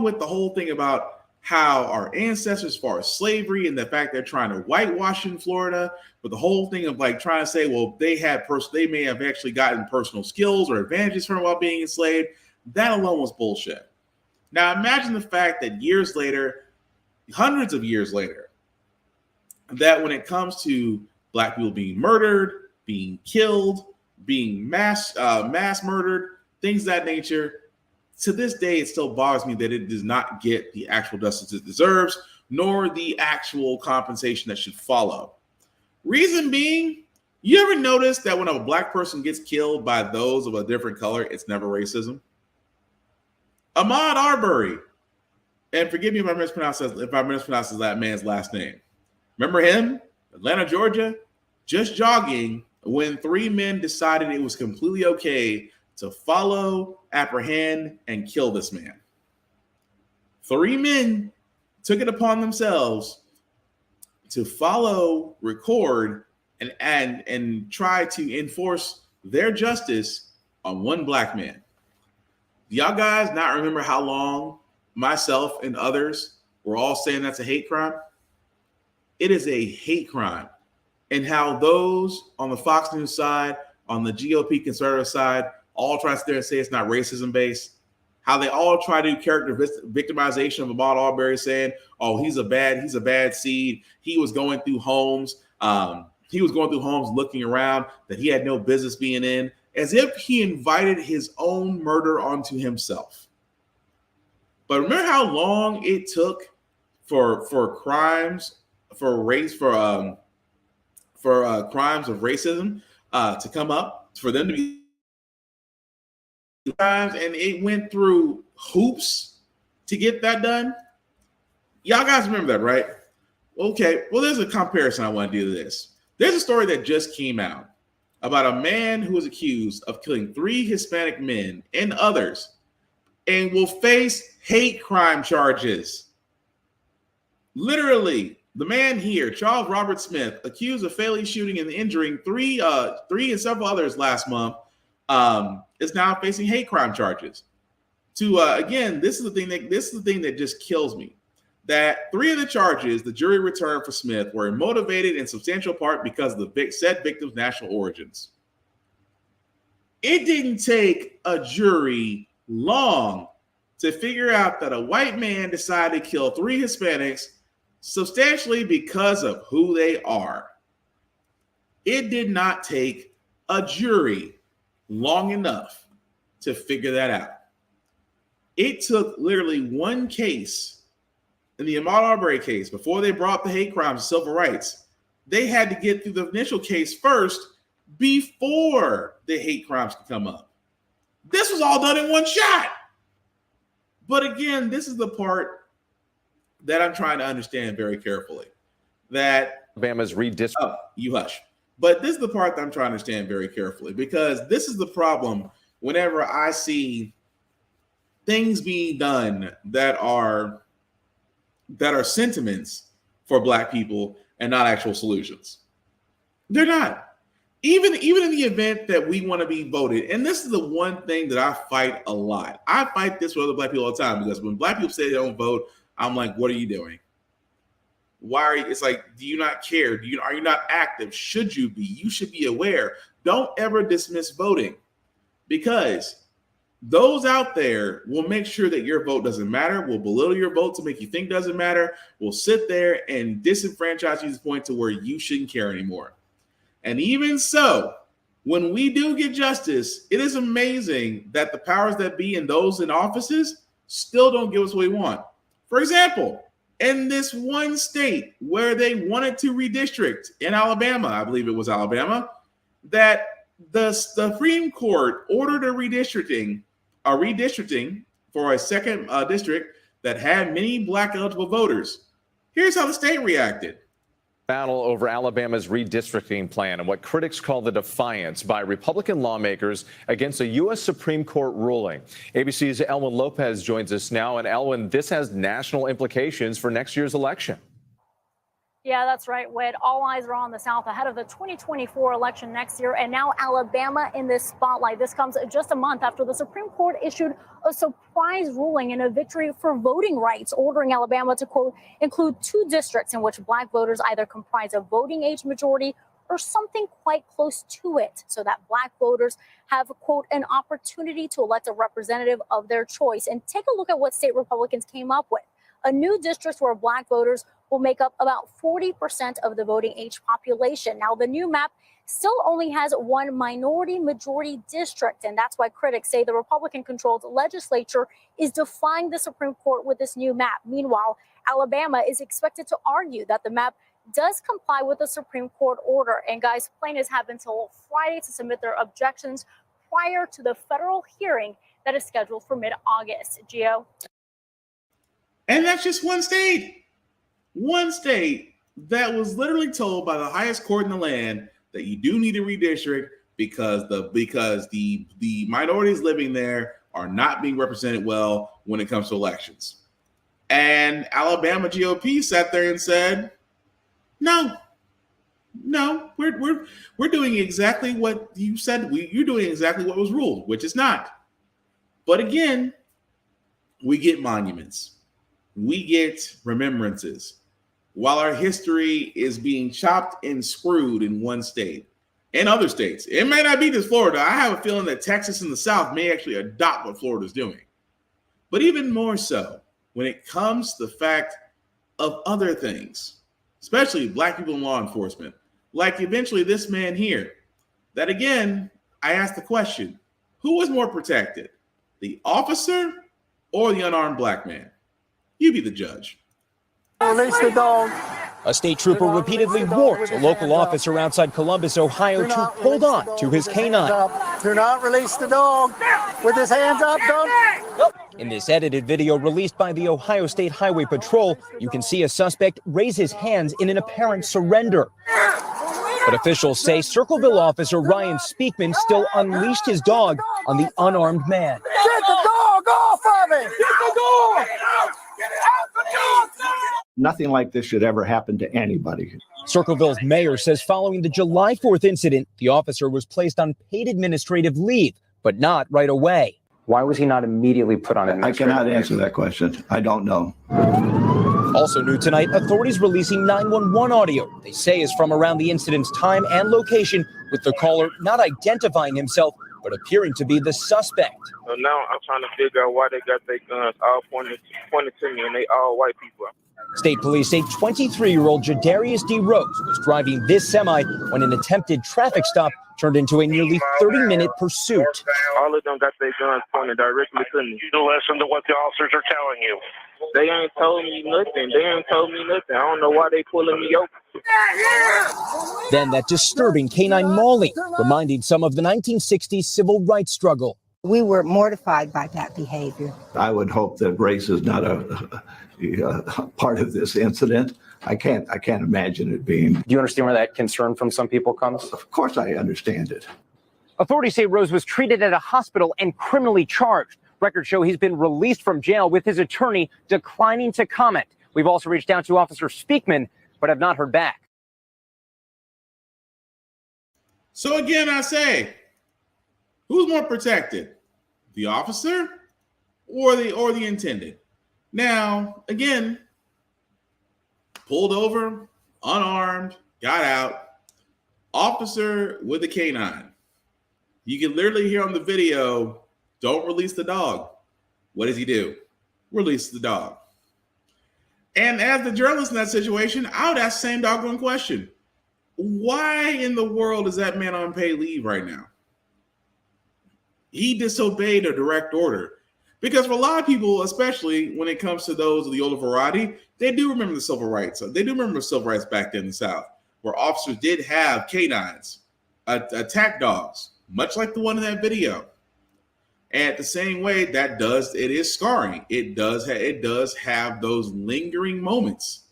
with the whole thing about how our ancestors, as far as slavery and the fact they're trying to whitewash in Florida, but the whole thing of like trying to say, well, they may have actually gotten personal skills or advantages from while being enslaved. That alone was bullshit. Now imagine the fact that years later, hundreds of years later, that when it comes to black people being murdered, being killed, being mass murdered, things of that nature, to this day, it still bothers me that it does not get the actual justice it deserves, nor the actual compensation that should follow. Reason being, you ever notice that when a black person gets killed by those of a different color, it's never racism? Ahmaud Arbery, and forgive me if I mispronounce that man's last name. Remember him? Atlanta, Georgia, just jogging when three men decided it was completely okay to follow, apprehend, and kill this man. Three men took it upon themselves to follow, record, and try to enforce their justice on one black man. Do y'all guys not remember how long myself and others were all saying that's a hate crime? It is a hate crime. And how those on the Fox News side, on the GOP conservative side, all try to sit there and say it's not racism based. How they all try to do character victimization of Ahmaud Arbery, saying, "Oh, he's a bad seed. He was going through homes. Looking around that he had no business being in," as if he invited his own murder onto himself. But remember how long it took for crimes crimes of racism to come up, for them to be times, and it went through hoops to get that done. Y'all guys remember that, right? Okay, well, there's a comparison I want to do to this. There's a story that just came out about a man who was accused of killing 3 Hispanic men and others and will face hate crime charges. Literally, the man here, Charles Robert Smith, accused of fatally shooting and injuring three and several others last month, is now facing hate crime charges. Again, this is the thing that just kills me. That 3 of the charges the jury returned for Smith were motivated in substantial part because of the said victim's national origins. It didn't take a jury long to figure out that a white man decided to kill 3 Hispanics substantially because of who they are. It did not take a jury long enough to figure that out. It took literally one case, in the Ahmaud Arbery case, before they brought the hate crimes and civil rights. They had to get through the initial case first before the hate crimes could come up. This was all done in one shot. But again, this is the part that I'm trying to understand very carefully. That
Alabama's redistricting.
Oh, you hush. But this is the part that I'm trying to understand very carefully, because this is the problem whenever I see things being done that are sentiments for Black people and not actual solutions. They're not. Even in the event that we want to be voted, and this is the one thing that I fight a lot. I fight this with other Black people all the time, because when Black people say they don't vote, I'm like, what are you doing? Why are you? It's like, do you not care? Are you not active? Should you be? You should be aware. Don't ever dismiss voting, because those out there will make sure that your vote doesn't matter, will belittle your vote to make you think doesn't matter, will sit there and disenfranchise you to the point to where you shouldn't care anymore. And even so, when we do get justice, it is amazing that the powers that be and those in offices still don't give us what we want. For example, in this one state where they wanted to redistrict in Alabama, I believe it was Alabama, that the Supreme Court ordered a redistricting for a second district that had many Black eligible voters. Here's how the state reacted.
Battle over Alabama's redistricting plan and what critics call the defiance by Republican lawmakers against a U.S. Supreme Court ruling. ABC's Elwin Lopez joins us now. And Elwin, this has national implications for next year's election.
Yeah, that's right, Whit. All eyes are on the South ahead of the 2024 election next year. And now Alabama in this spotlight. This comes just a month after the Supreme Court issued a surprise ruling and a victory for voting rights, ordering Alabama to, quote, include 2 districts in which Black voters either comprise a voting age majority or something quite close to it, so that Black voters have, quote, an opportunity to elect a representative of their choice. And take a look at what state Republicans came up with. A new district where Black voters will make up about 40% of the voting age population. Now, the new map still only has one minority majority district, and that's why critics say the Republican-controlled legislature is defying the Supreme Court with this new map. Meanwhile, Alabama is expected to argue that the map does comply with the Supreme Court order. And guys, plaintiffs have until Friday to submit their objections prior to the federal hearing that is scheduled for mid-August. Gio?
And that's just one state. One state that was literally told by the highest court in the land that you do need to redistrict because the minorities living there are not being represented well when it comes to elections. And Alabama GOP sat there and said, no, we're doing exactly what you said. You're doing exactly what was ruled, which is not. But again, we get monuments. We get remembrances. While our history is being chopped and screwed in one state and other states, it may not be just Florida. I have a feeling that Texas and the South may actually adopt what Florida's doing. But even more so, when it comes to the fact of other things, especially Black people in law enforcement, like eventually this man here, that again, I asked the question, who was more protected, the officer or the unarmed Black man? You be the judge.
Release the dog. A state trooper repeatedly warned a local officer outside Columbus, Ohio, to hold on to his canine.
Do not release the dog with his hands up, dog.
In this edited video released by the Ohio State Highway Patrol, you can see a suspect raise his hands in an apparent surrender. But officials say Circleville officer Ryan Speakman still unleashed his dog on the unarmed man.
Get the dog off of him! Get the dog! Get out the dog!
Nothing like this should ever happen to anybody.
Circleville's mayor says following the July 4th incident, the officer was placed on paid administrative leave, but not right away.
Why was he not immediately put on administrative leave?
I cannot answer that question. I don't know.
Also new tonight, authorities releasing 911 audio they say is from around the incident's time and location, with the caller not identifying himself, but appearing to be the suspect.
So now I'm trying to figure out why they got their guns all pointed to me, and they all white people.
State police say 23-year-old Jadarius D. Rose was driving this semi when an attempted traffic stop turned into a nearly 30-minute pursuit.
All of them got their guns pointed directly to me.
You listen to what the officers are telling you.
They ain't told me nothing. I don't know why they pulling me over.
Then that disturbing canine Molly, reminding some of the 1960s civil rights struggle.
We were mortified by that behavior.
I would hope that race is not a part of this incident. I can't imagine it being.
Do you understand where that concern from some people comes?
Of course I understand it.
Authorities say Rose was treated at a hospital and criminally charged. Records show he's been released from jail with his attorney declining to comment. We've also reached out to Officer Speakman, but have not heard back.
So again, I say, who's more protected, the officer or the intended? Now, again, pulled over, unarmed, got out, officer with a canine. You can literally hear on the video, don't release the dog. What does he do? Release the dog. And as the journalist in that situation, I would ask the same doggone question. Why in the world is that man on paid leave right now? He disobeyed a direct order. Because for a lot of people, especially when it comes to those of the older variety, they do remember the civil rights. They do remember civil rights back then in the South, where officers did have canines, attack dogs, much like the one in that video. And the same way, it is scarring. It does have those lingering moments.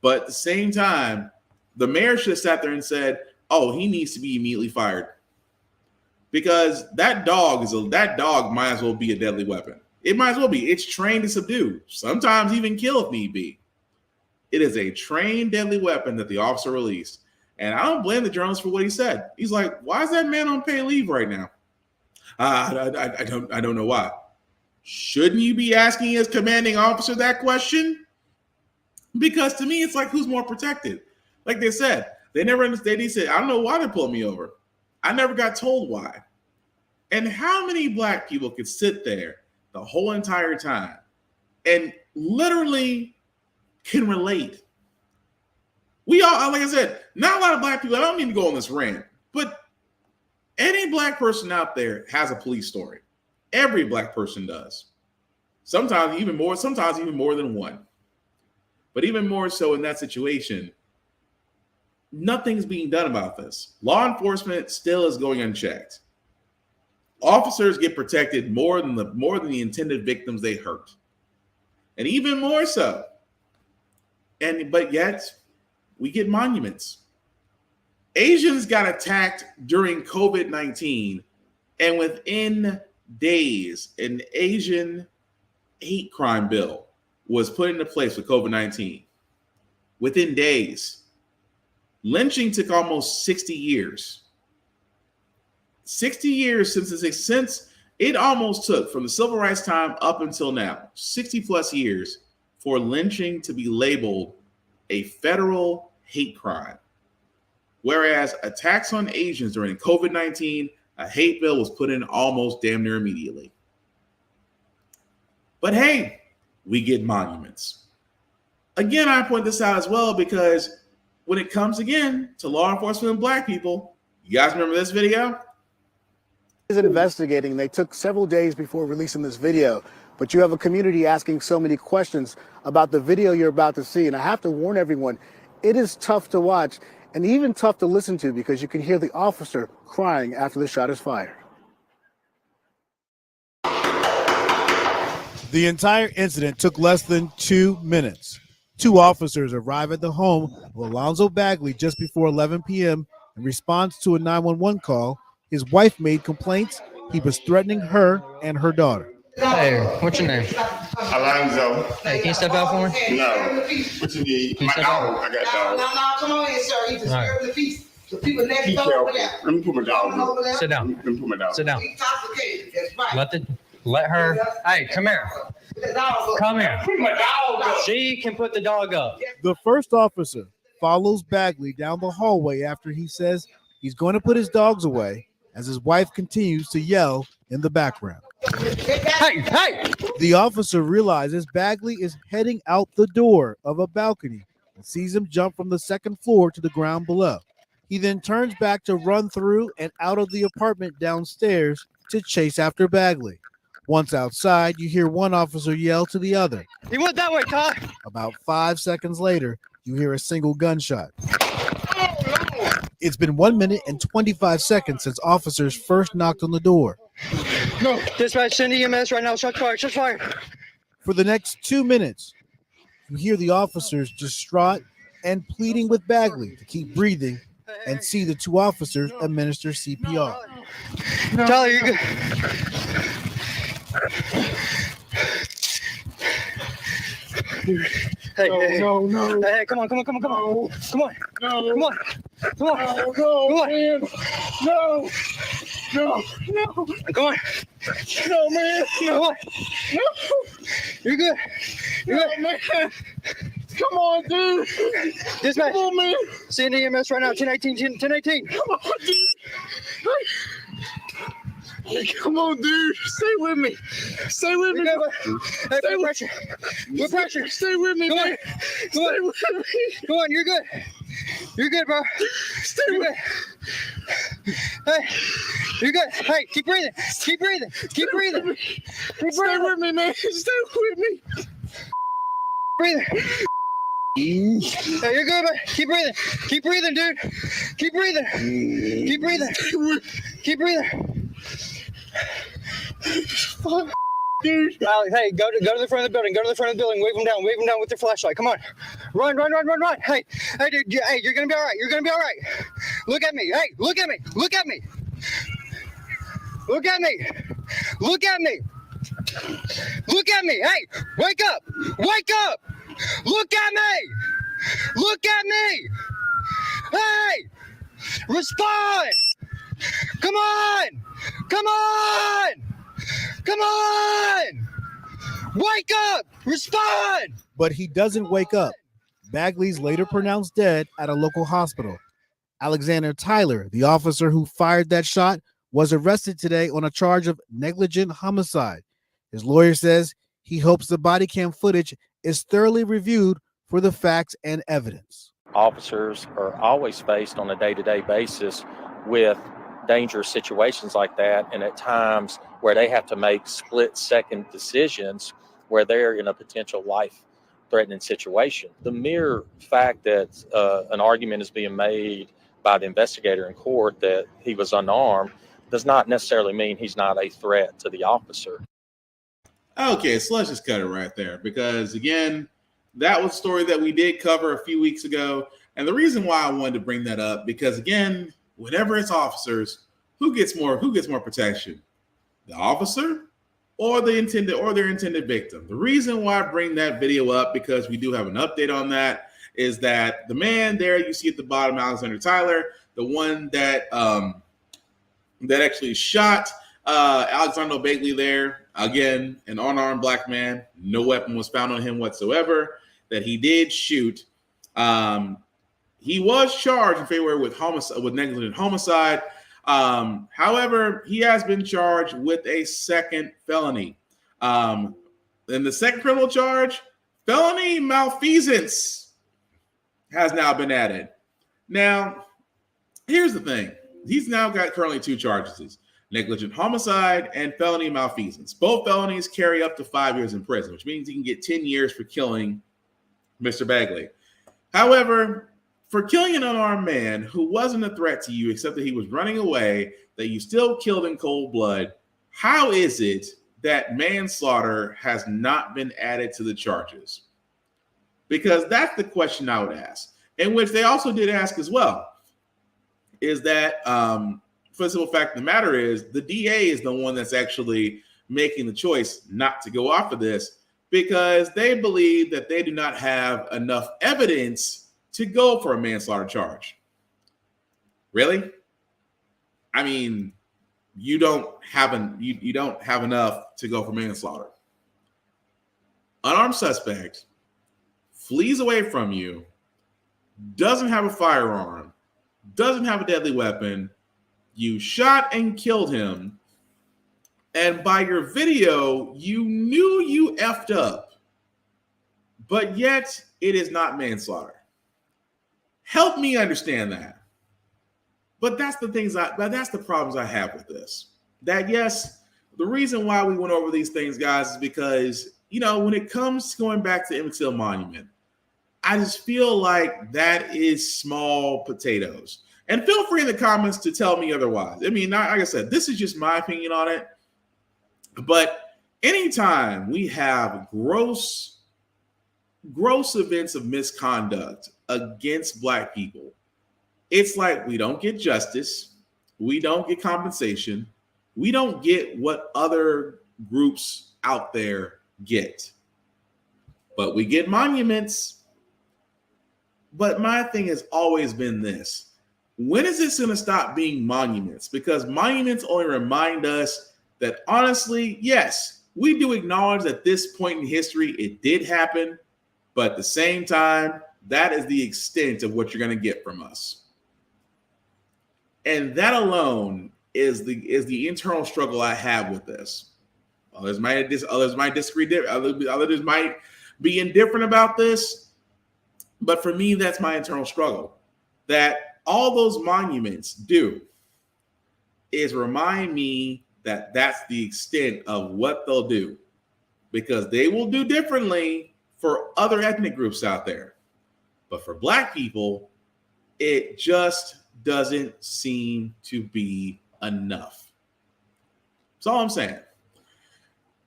But at the same time, the mayor should have sat there and said, oh, he needs to be immediately fired. Because that dog might as well be a deadly weapon. It might as well be. It's trained to subdue, sometimes even kill if need be. It is a trained deadly weapon that the officer released. And I don't blame the journalist for what he said. He's like, why is that man on paid leave right now? I don't know why. Shouldn't you be asking his commanding officer that question? Because to me, it's like, who's more protected? Like they said, they never understood. He said, I don't know why they pulled me over. I never got told why. And how many black people could sit there the whole entire time and literally can relate? We all, like I said, not a lot of black people, I don't need to go on this rant, but any black person out there has a police story. Every black person does. Sometimes even more than one. But even more so in that situation, nothing's being done about this. Law enforcement still is going unchecked. Officers get protected more than the intended victims they hurt. And even more so. But yet, we get monuments. Asians got attacked during COVID-19, and within days, an Asian hate crime bill was put into place with COVID-19. Within days. Lynching took almost 60 years. 60 years since it almost took from the civil rights time up until now, 60 plus years for lynching to be labeled a federal hate crime. Whereas attacks on Asians during COVID-19, a hate bill was put in almost damn near immediately. But hey, we get monuments. Again, I point this out as well because when it comes again to law enforcement and black people, you guys remember this video?
Is investigating. They took several days before releasing this video, but you have a community asking so many questions about the video you're about to see. And I have to warn everyone, it is tough to watch and even tough to listen to because you can hear the officer crying after the shot is fired.
The entire incident took less than 2 minutes. 2 officers arrive at the home of Alonzo Bagley just before 11 p.m. in response to a 911 call. His wife made complaints he was threatening her and her daughter.
Hey, what's your name?
Alonzo.
Hey, can you step out for me?
No. What you need? My dog. I got dog.
No, come on in, sir. You disturbing the peace. The people next door over there.
Let me put my dog.
Sit down.
Let me put my dog.
Sit down.
Intoxicated. That's right.
Let her. Hey, come here. Come here.
Put my dog up.
She can put the dog up.
The first officer follows Bagley down the hallway after he says he's going to put his dogs away as his wife continues to yell in the background.
Hey, hey!
The officer realizes Bagley is heading out the door of a balcony and sees him jump from the second floor to the ground below. He then turns back to run through and out of the apartment downstairs to chase after Bagley. Once outside, you hear one officer yell to the other.
He went that way, Todd.
About 5 seconds later, you hear a single gunshot. It's been 1 minute and 25 seconds since officers first knocked on the door.
No. Dispatch, send EMS right now. Shots fired. Shots fired.
For the next 2 minutes, you hear the officers distraught and pleading with Bagley to keep breathing and see the two officers administer CPR.
Tyler, you're good. Hey, no. Hey, come on. Come on. No. Come on. Come on, man. No. Come on. No, man. No. You're good. Man. Come on, dude. Dispatch. Come on, man. Send EMS right now. 1018. Come on, dude. Hey, come on, dude. Stay with me. Hey, stay with pressure. With pressure. Stay with me, man. Come on, you're good. You're good, bro. Stay with me. Hey, you're good. Hey, keep breathing. Stay with me, man. Stay with me. Breathing. Hey, you're good, man. Keep breathing, dude. Keep breathing. Fuck, dude. Alex, hey, go to the front of the building. Wave them down with your flashlight. Come on. Run. Hey, dude. Hey, you're gonna be all right. Look at me. Hey, look at me. Hey, wake up. Look at me. Hey, respond. Come on. Wake up. Respond.
But he doesn't wake up. Bagley's later pronounced dead at a local hospital. Alexander Tyler, the officer who fired that shot, was arrested today on a charge of negligent homicide. His lawyer says he hopes the body cam footage is thoroughly reviewed for the facts and evidence.
Officers are always faced on a day-to-day basis with dangerous situations like that, and at times where they have to make split-second decisions where they're in a potential life-threatening situation. The mere fact that an argument is being made by the investigator in court that he was unarmed does not necessarily mean he's not a threat to the officer.
Okay, so let's just cut it right there because, again, that was a story that we did cover a few weeks ago. And the reason why I wanted to bring that up, because, again, whenever it's officers, who gets more protection? The officer or their intended victim? The reason why I bring that video up, because we do have an update on that, is that the man there you see at the bottom, Alexander Tyler, the one that actually shot Alexander Bagley there, again, an unarmed black man, no weapon was found on him whatsoever, that he did shoot. He was charged in February with negligent homicide. However, he has been charged with a second felony. And the second criminal charge, felony malfeasance, has now been added. Now, here's the thing. He's now got currently two charges, negligent homicide and felony malfeasance. Both felonies carry up to 5 years in prison, which means he can get 10 years for killing Mr. Bagley. However, for killing an unarmed man who wasn't a threat to you except that he was running away, that you still killed in cold blood, how is it that manslaughter has not been added to the charges? Because that's the question I would ask, in which they also did ask as well, is that for the simple fact of the matter is the DA is the one that's actually making the choice not to go off of this because they believe that they do not have enough evidence to go for a manslaughter charge. Really? I mean, you don't have enough to go for manslaughter. Unarmed suspect flees away from you, doesn't have a firearm, doesn't have a deadly weapon. You shot and killed him. And by your video, you knew you effed up, but yet it is not manslaughter. Help me understand that. But that's the problems I have with this. That yes, the reason why we went over these things, guys, is because, when it comes to going back to Emmett Till Monument, I just feel like that is small potatoes. And feel free in the comments to tell me otherwise. I mean, like I said, this is just my opinion on it. But anytime we have gross events of misconduct against Black people, it's like we don't get justice, we don't get compensation, we don't get what other groups out there get. But we get monuments. But my thing has always been this. When is this going to stop being monuments? Because monuments only remind us that, honestly, yes, we do acknowledge that this point in history, it did happen. But at the same time, that is the extent of what you're going to get from us. And that alone is the internal struggle I have with this. Others might disagree. Others might be indifferent about this. But for me, that's my internal struggle. That all those monuments do is remind me that that's the extent of what they'll do. Because they will do differently for other ethnic groups out there. But for Black people, it just doesn't seem to be enough. That's all I'm saying.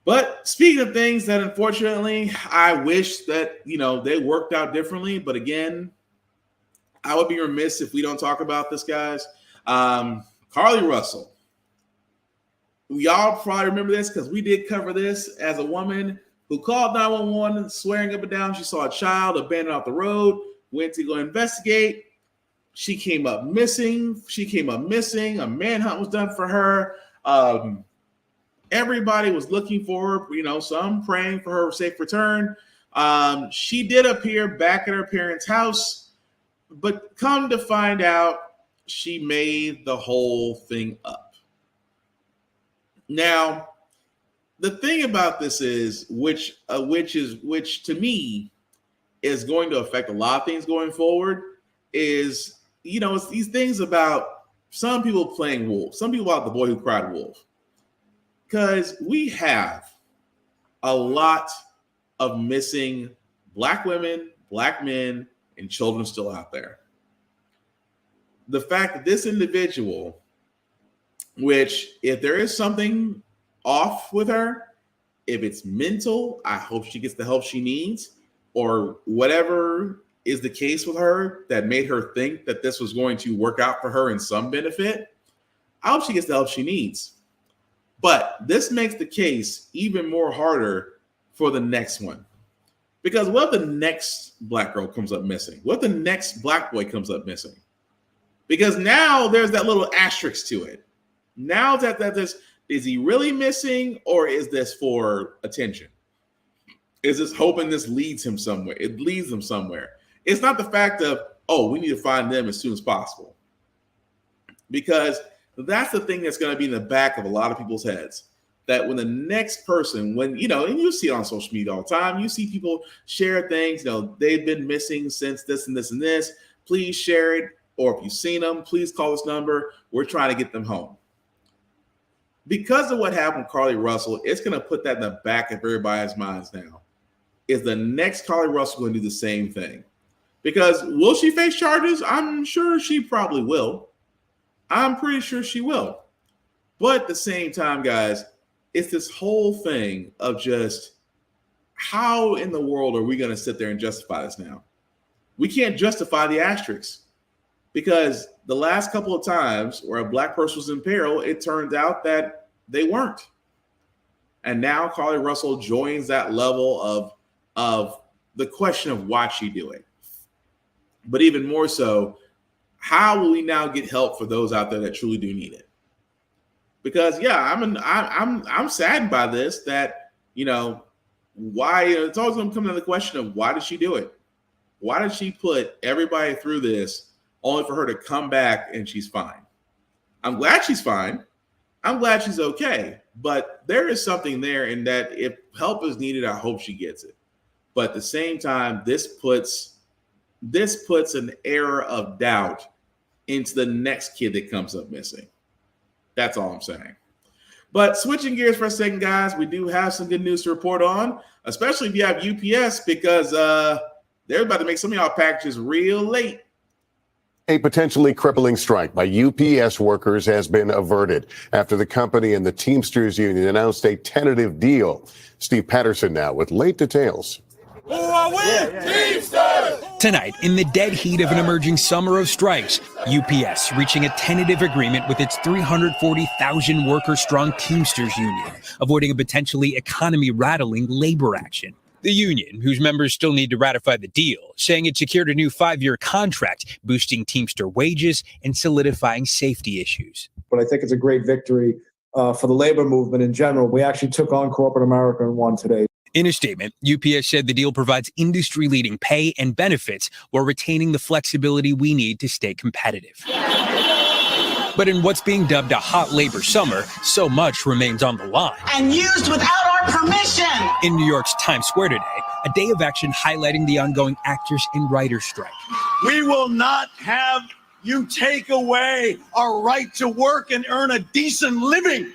But speaking of things that unfortunately I wish that, they worked out differently. But again, I would be remiss if we don't talk about this, guys. Carly Russell. Y'all probably remember this because we did cover this as a woman who called 911 swearing up and down she saw a child abandoned off the road, went to go investigate. She came up missing. A manhunt was done for her. Everybody was looking for her, some praying for her safe return. She did appear back at her parents' house, but come to find out, she made the whole thing up. Now, the thing about this is, which to me is going to affect a lot of things going forward, is, it's these things about some people playing wolf, some people about the boy who cried wolf. Because we have a lot of missing Black women, Black men, and children still out there. The fact that this individual, which if there is something off with her, if it's mental, I hope she gets the help she needs, or whatever is the case with her that made her think that this was going to work out for her in some benefit, I hope she gets the help she needs. But this makes the case even more harder for the next one. Because what if the next Black girl comes up missing? What if the next Black boy comes up missing? Because now there's that little asterisk to it. Now that this, is he really missing, or is this for attention? Is this hoping this leads him somewhere? It leads them somewhere. It's not the fact of, we need to find them as soon as possible. Because that's the thing that's going to be in the back of a lot of people's heads. That when the next person, and you see it on social media all the time, you see people share things, they've been missing since this and this and this. Please share it. Or if you've seen them, please call this number. We're trying to get them home. Because of what happened with Carly Russell, it's going to put that in the back of everybody's minds now. Is the next Carly Russell going to do the same thing? Because will she face charges? I'm sure she probably will. I'm pretty sure she will. But at the same time, guys, it's this whole thing of just how in the world are we going to sit there and justify this now? We can't justify the asterisks because the last couple of times where a Black person was in peril, it turned out that they weren't. And now Carly Russell joins that level of the question of why she do it. But even more so, how will we now get help for those out there that truly do need it? Because I'm saddened by this. That why it's always going to come to the question of why did she do it? Why did she put everybody through this only for her to come back and she's fine? I'm glad she's fine. I'm glad she's okay. But there is something there in that if help is needed, I hope she gets it. But at the same time, this puts an air of doubt into the next kid that comes up missing. That's all I'm saying. But switching gears for a second, guys, we do have some good news to report on, especially if you have UPS, because they're about to make some of y'all packages real late.
A potentially crippling strike by UPS workers has been averted after the company and the Teamsters Union announced a tentative deal. Steve Patterson now with late details.
Tonight, in the dead heat of an emerging summer of strikes, UPS reaching a tentative agreement with its 340,000 worker-strong Teamsters Union, avoiding a potentially economy-rattling labor action. The union, whose members still need to ratify the deal, saying it secured a new 5-year contract, boosting Teamster wages and solidifying safety issues.
But I think it's a great victory for the labor movement in general. We actually took on corporate America and won today.
In a statement, UPS said the deal provides industry-leading pay and benefits while retaining the flexibility we need to stay competitive. But in what's being dubbed a hot labor summer, so much remains on the line.
And used without our permission.
In New York's Times Square today, a day of action highlighting the ongoing actors and writers strike.
We will not have you take away our right to work and earn a decent living.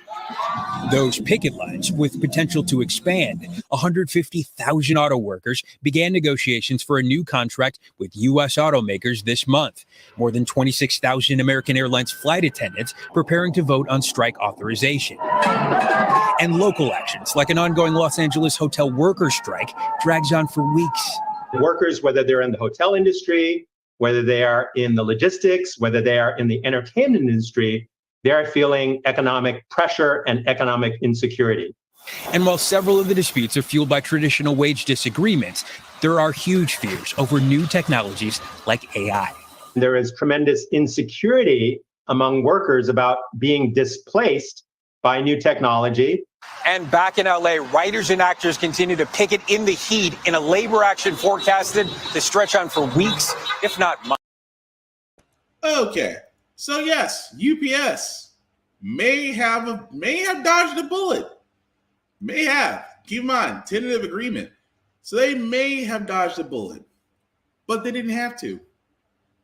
Those picket lines, with potential to expand, 150,000 auto workers began negotiations for a new contract with U.S. automakers this month. More than 26,000 American Airlines flight attendants preparing to vote on strike authorization. And local actions, like an ongoing Los Angeles hotel worker strike, drags on for weeks.
Workers, whether they're in the hotel industry, whether they are in the logistics, whether they are in the entertainment industry, they are feeling economic pressure and economic insecurity.
And while several of the disputes are fueled by traditional wage disagreements, there are huge fears over new technologies like AI.
There is tremendous insecurity among workers about being displaced by new technology.
And back in LA, writers and actors continue to picket in the heat in a labor action forecasted to stretch on for weeks, if not months.
Okay, so yes, UPS may have dodged a bullet. May have. Keep in mind, tentative agreement. So they may have dodged a bullet, but they didn't have to.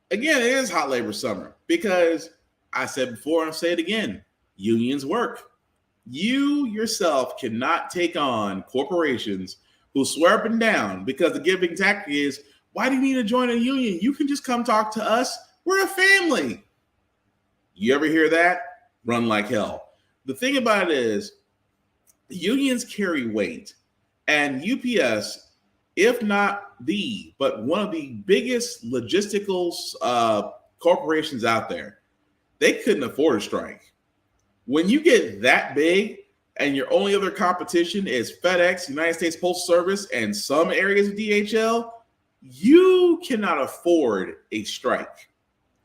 Again, it is hot labor summer because I said before and I'll say it again, unions work. You yourself cannot take on corporations who swear up and down because the giving tactic is, why do you need to join a union? You can just come talk to us. We're a family. You ever hear that? Run like hell. The thing about it is, unions carry weight, and UPS, if not but one of the biggest logistical corporations out there, they couldn't afford a strike. When you get that big and your only other competition is FedEx, United States Postal Service, and some areas of DHL, you cannot afford a strike.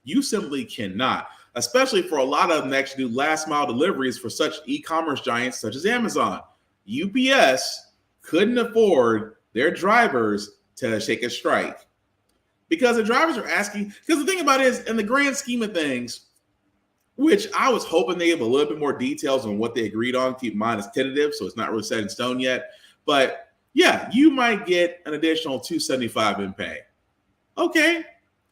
You simply cannot, especially for a lot of them that actually do last mile deliveries for such e-commerce giants such as Amazon. UPS couldn't afford their drivers to take a strike because the drivers are asking, because the thing about it is, in the grand scheme of things, which I was hoping they gave a little bit more details on what they agreed on. Keep in mind, it's tentative, so it's not really set in stone yet. But yeah, you might get an additional $275 in pay. Okay,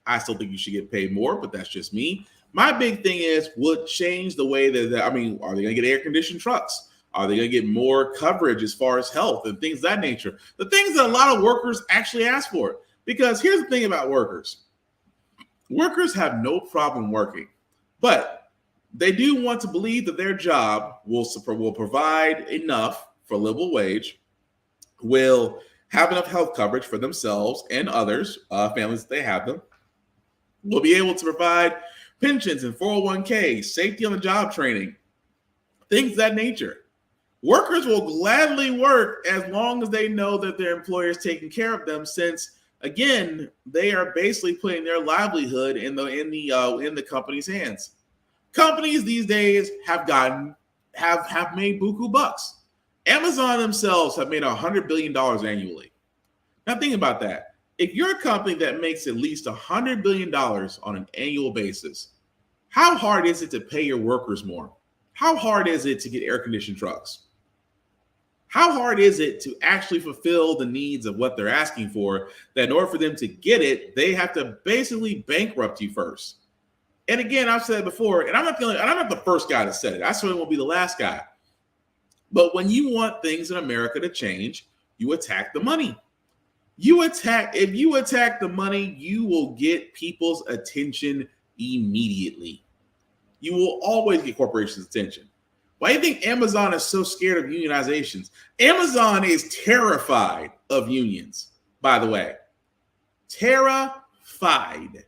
I still think you should get paid more, but that's just me. My big thing is, will it change the way that are they going to get air-conditioned trucks? Are they going to get more coverage as far as health and things of that nature? The things that a lot of workers actually ask for. Because here's the thing about workers. Workers have no problem working, but they do want to believe that their job will provide enough for a livable wage, will have enough health coverage for themselves and others, families that they have them, will be able to provide pensions and 401k, safety on the job training, things of that nature. Workers will gladly work as long as they know that their employer is taking care of them, since again, they are basically putting their livelihood in the company's hands. Companies these days have made buku bucks. Amazon themselves have made $100 billion annually. Now think about that. If you're a company that makes at least $100 billion on an annual basis, how hard is it to pay your workers more? How hard is it to get air-conditioned trucks? How hard is it to actually fulfill the needs of what they're asking for, that in order for them to get it, they have to basically bankrupt you first? And again, I've said it before, and I'm not the first guy to say it. I certainly won't be the last guy. But when you want things in America to change, you attack the money. If you attack the money, you will get people's attention immediately. You will always get corporations' attention. Why do you think Amazon is so scared of unionizations? Amazon is terrified of unions, by the way. Terrified.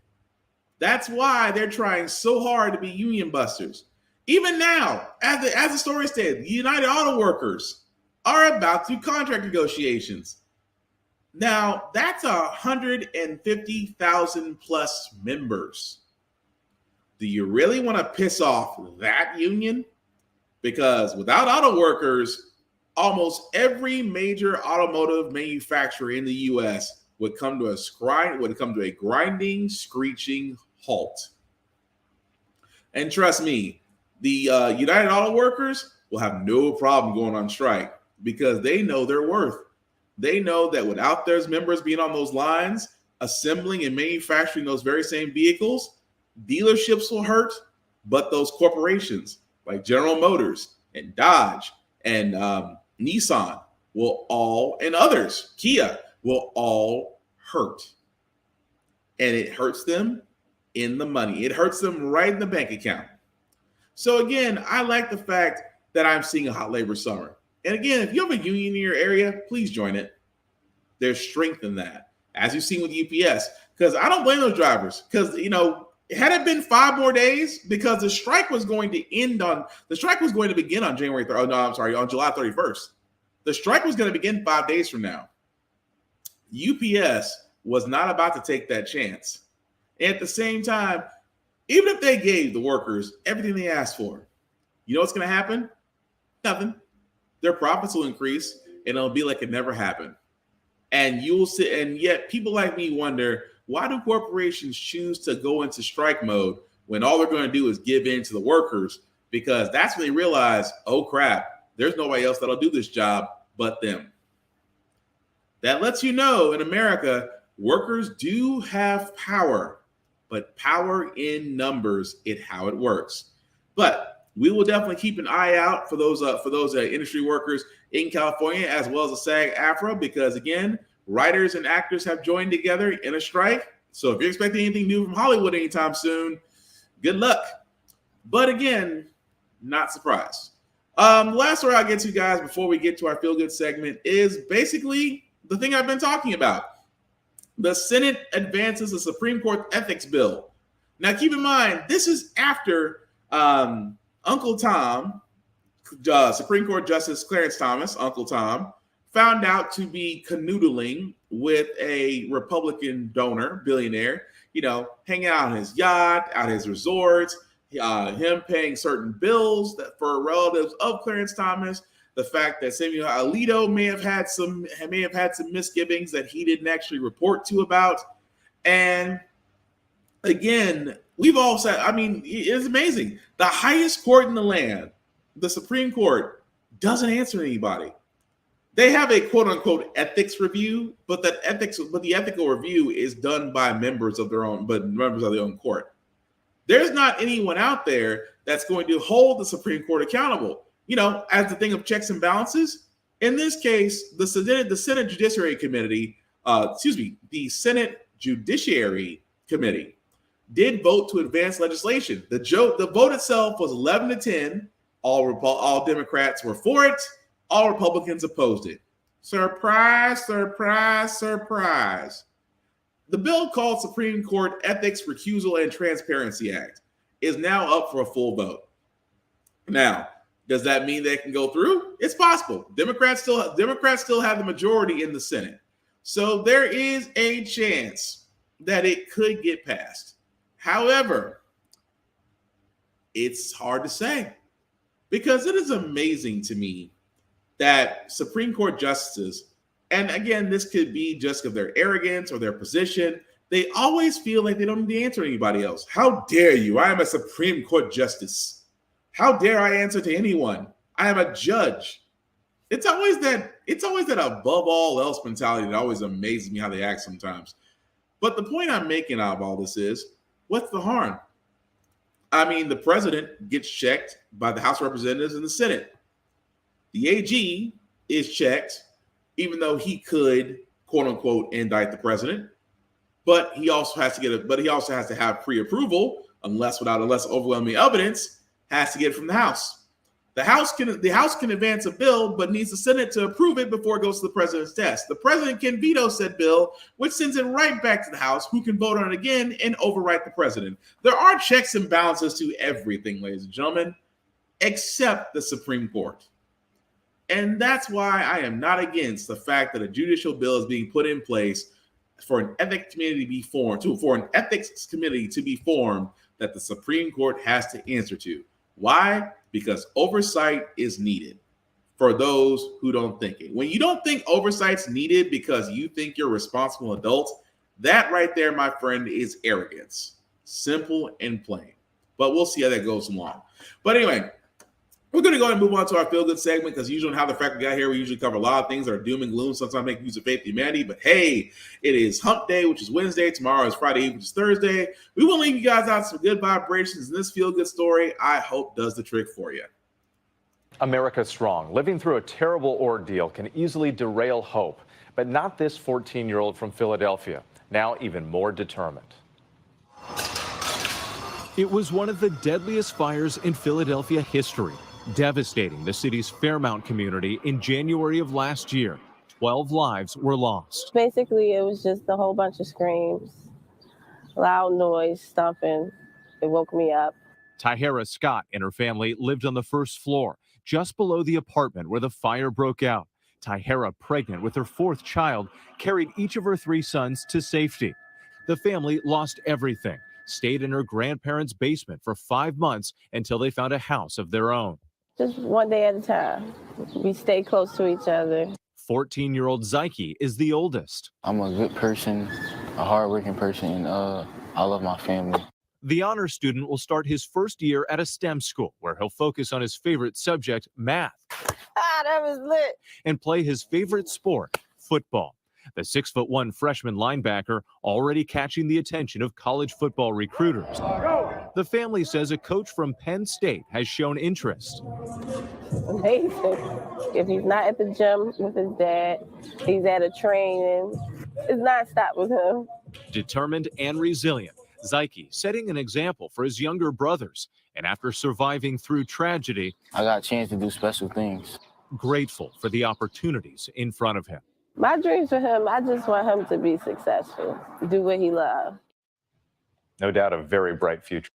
That's why they're trying so hard to be union busters. Even now, as the story stated, the United Auto Workers are about to do contract negotiations. Now, that's 150,000 plus members. Do you really want to piss off that union? Because without auto workers, almost every major automotive manufacturer in the U.S. would come to a grinding, screeching halt. And trust me, the United Auto Workers will have no problem going on strike because they know their worth. They know that without those members being on those lines, assembling and manufacturing those very same vehicles, dealerships will hurt, but those corporations like General Motors and Dodge and Nissan will all, and others, Kia, will all hurt. And it hurts them in the money. It hurts them right in the bank account. So again, I like the fact that I'm seeing a hot labor summer. And again, if you have a union in your area, please join it. There's strength in that, as you've seen with UPS. Because I don't blame those drivers. Because, had it been 5 more days, because the strike was going to begin on July 31st. The strike was going to begin 5 days from now. UPS was not about to take that chance. And at the same time, even if they gave the workers everything they asked for, you know what's going to happen? Nothing. Their profits will increase, and it'll be like it never happened. And yet people like me wonder, why do corporations choose to go into strike mode when all they're going to do is give in to the workers? Because that's when they realize, oh crap, there's nobody else that'll do this job but them. That lets you know in America, workers do have power, but power in numbers is how it works. But we will definitely keep an eye out for those industry workers in California, as well as the SAG-AFTRA, because again, writers and actors have joined together in a strike. So if you're expecting anything new from Hollywood anytime soon, good luck. But again, not surprised. Last story I'll get to, guys, before we get to our feel-good segment is basically the thing I've been talking about. The Senate advances a Supreme Court ethics bill. Now, keep in mind, this is after Uncle Tom, Supreme Court Justice Clarence Thomas, Uncle Tom, found out to be canoodling with a Republican donor, billionaire, hanging out on his yacht, at his resorts, him paying certain bills that for relatives of Clarence Thomas, the fact that Samuel Alito may have had some misgivings that he didn't actually report to about. And again, we've all said, it's amazing. The highest court in the land, the Supreme Court, doesn't answer anybody. They have a quote unquote ethics review, but the ethical review is done by members of their own court. There's not anyone out there that's going to hold the Supreme Court accountable. As the thing of checks and balances. In this case, the Senate Judiciary Committee, the Senate Judiciary Committee did vote to advance legislation. The vote itself was 11-10. All Democrats were for it. All Republicans opposed it. Surprise, surprise, surprise. The bill called Supreme Court Ethics, Recusal, and Transparency Act is now up for a full vote. Now, does that mean they can go through? It's possible. Democrats still have the majority in the Senate. So there is a chance that it could get passed. However, it's hard to say because it is amazing to me that Supreme Court justices, and again, this could be just of their arrogance or their position, they always feel like they don't need to answer anybody else. How dare you? I am a Supreme Court justice. How dare I answer to anyone? I am a judge. It's always that above all else mentality that always amazes me how they act sometimes. But the point I'm making out of all this is, what's the harm? The president gets checked by the House of Representatives and the Senate. The AG is checked, even though he could, quote unquote, indict the president. But he also has to have pre-approval, unless overwhelming evidence, has to get it from the House. The House can advance a bill, but needs the Senate to approve it before it goes to the president's desk. The president can veto said bill, which sends it right back to the House, who can vote on it again and overwrite the president. There are checks and balances to everything, ladies and gentlemen, except the Supreme Court. And that's why I am not against the fact that a judicial bill is being put in place for an ethics committee to be formed, that the Supreme Court has to answer to. Why? Because oversight is needed for those who don't think it. When you don't think oversight's needed because you think you're a responsible adult, that right there, my friend, is arrogance. Simple and plain. But we'll see how that goes along. But anyway, we're going to go ahead and move on to our feel-good segment, because usually on How the Frack got here, we usually cover a lot of things that are doom and gloom, sometimes make use of faith and humanity. But hey, it is hump day, which is Wednesday. Tomorrow is Friday, which is Thursday. We will leave you guys out some good vibrations. And this feel-good story, I hope, does the trick for you.
America strong. Living through a terrible ordeal can easily derail hope, but not this 14-year-old from Philadelphia, now even more determined.
It was one of the deadliest fires in Philadelphia history, devastating the city's Fairmount community in January of last year. 12 lives were lost.
Basically, it was just a whole bunch of screams, loud noise, stomping. It woke me up.
Tyhara Scott and her family lived on the first floor, just below the apartment where the fire broke out. Tyhara, pregnant with her fourth child, carried each of her 3 sons to safety. The family lost everything, stayed in her grandparents' basement for 5 months until they found a house of their own.
Just one day at a time. We stay close to each other.
14-year-old Zyke is the oldest.
I'm a good person, a hardworking person, and I love my family.
The honor student will start his first year at a STEM school where he'll focus on his favorite subject, math.
That was lit.
And play his favorite sport, football. The 6'1" freshman linebacker already catching the attention of college football recruiters. The family says a coach from Penn State has shown interest.
Amazing. If he's not at the gym with his dad, he's at a training. It's nonstop with him.
Determined and resilient, Zyke setting an example for his younger brothers. And after surviving through tragedy,
I got a chance to do special things.
Grateful for the opportunities in front of him.
My dreams for him, I just want him to be successful, do what he loves.
No doubt a very bright future.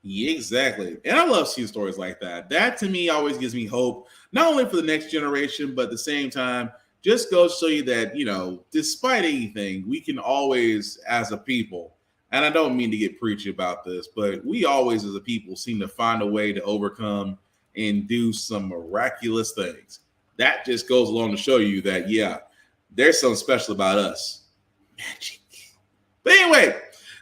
Yeah, exactly. And I love seeing stories like that. That to me always gives me hope, not only for the next generation, but at the same time, just goes to show you that, you know, despite anything, we can always, as a people, and I don't mean to get preachy about this, but we always as a people seem to find a way to overcome and do some miraculous things. That just goes along to show you that, yeah, there's something special about us. Magic. But anyway,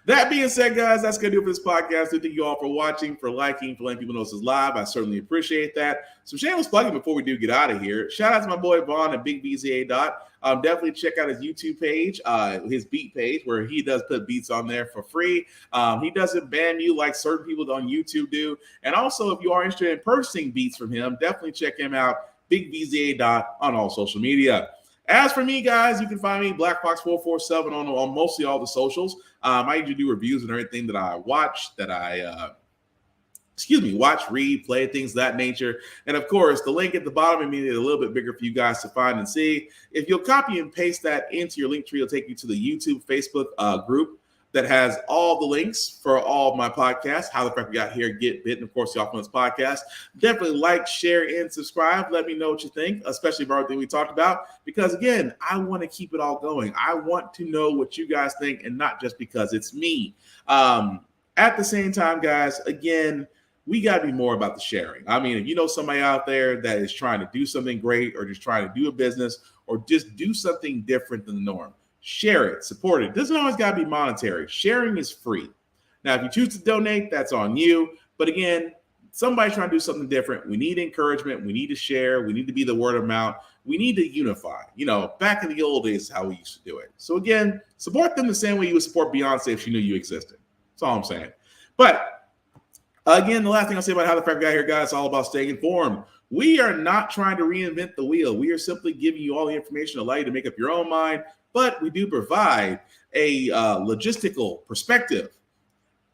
that being said, guys, that's going to do it for this podcast. Thank you all for watching, for liking, for letting people know this is live. I certainly appreciate that. Some shameless plugging before we do get out of here. Shout out to my boy Vaughn at Big BZA Dot. Definitely check out his YouTube page, his beat page, where he does put beats on there for free. He doesn't ban you like certain people on YouTube do. And also, if you are interested in purchasing beats from him, definitely check him out. Big BZA Dot on all social media. As for me, guys, you can find me BlackFox447 on mostly all the socials. I usually do reviews and everything that I watch, watch, read, play, things of that nature. And of course, the link at the bottom made it a little bit bigger for you guys to find and see. If you'll copy and paste that into your link tree, it'll take you to the YouTube, Facebook group that has all the links for all of my podcasts, How the Frack We Got Here, Get Bit, and of course, the Off Limits podcast. Definitely like, share, and subscribe. Let me know what you think, especially about everything we talked about, because again, I want to keep it all going. I want to know what you guys think, and not just because it's me. At the same time, guys, again, we got to be more about the sharing. I mean, if you know somebody out there that is trying to do something great, or just trying to do a business, or just do something different than the norm, share it, support it. It doesn't always got to be monetary. Sharing is free. Now, if you choose to donate, that's on you. But again, somebody's trying to do something different. We need encouragement. We need to share. We need to be the word of mouth. We need to unify. You know, back in the old days is how we used to do it. So again, support them the same way you would support Beyonce if she knew you existed. That's all I'm saying. But again, the last thing I'll say about How the Frack Got Here, guys, it's all about staying informed. We are not trying to reinvent the wheel. We are simply giving you all the information to allow you to make up your own mind, but we do provide a logistical perspective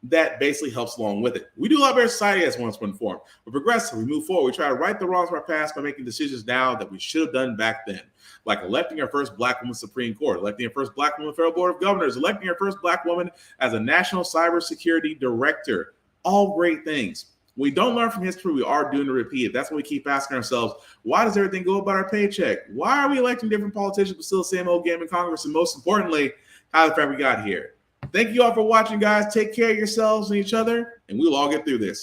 that basically helps along with it. We do a lot better society as once when informed. We're progressive. We move forward. We try to right the wrongs of our past by making decisions now that we should have done back then, like electing our first Black woman Supreme Court, electing our first Black woman Federal Board of Governors, electing our first Black woman as a National Cybersecurity Director. All great things. We don't learn from history. We are doomed to repeat it. That's when we keep asking ourselves, why does everything go about our paycheck? Why are we electing different politicians but still the same old game in Congress? And most importantly, how the fact we got here. Thank you all for watching, guys. Take care of yourselves and each other, and we'll all get through this.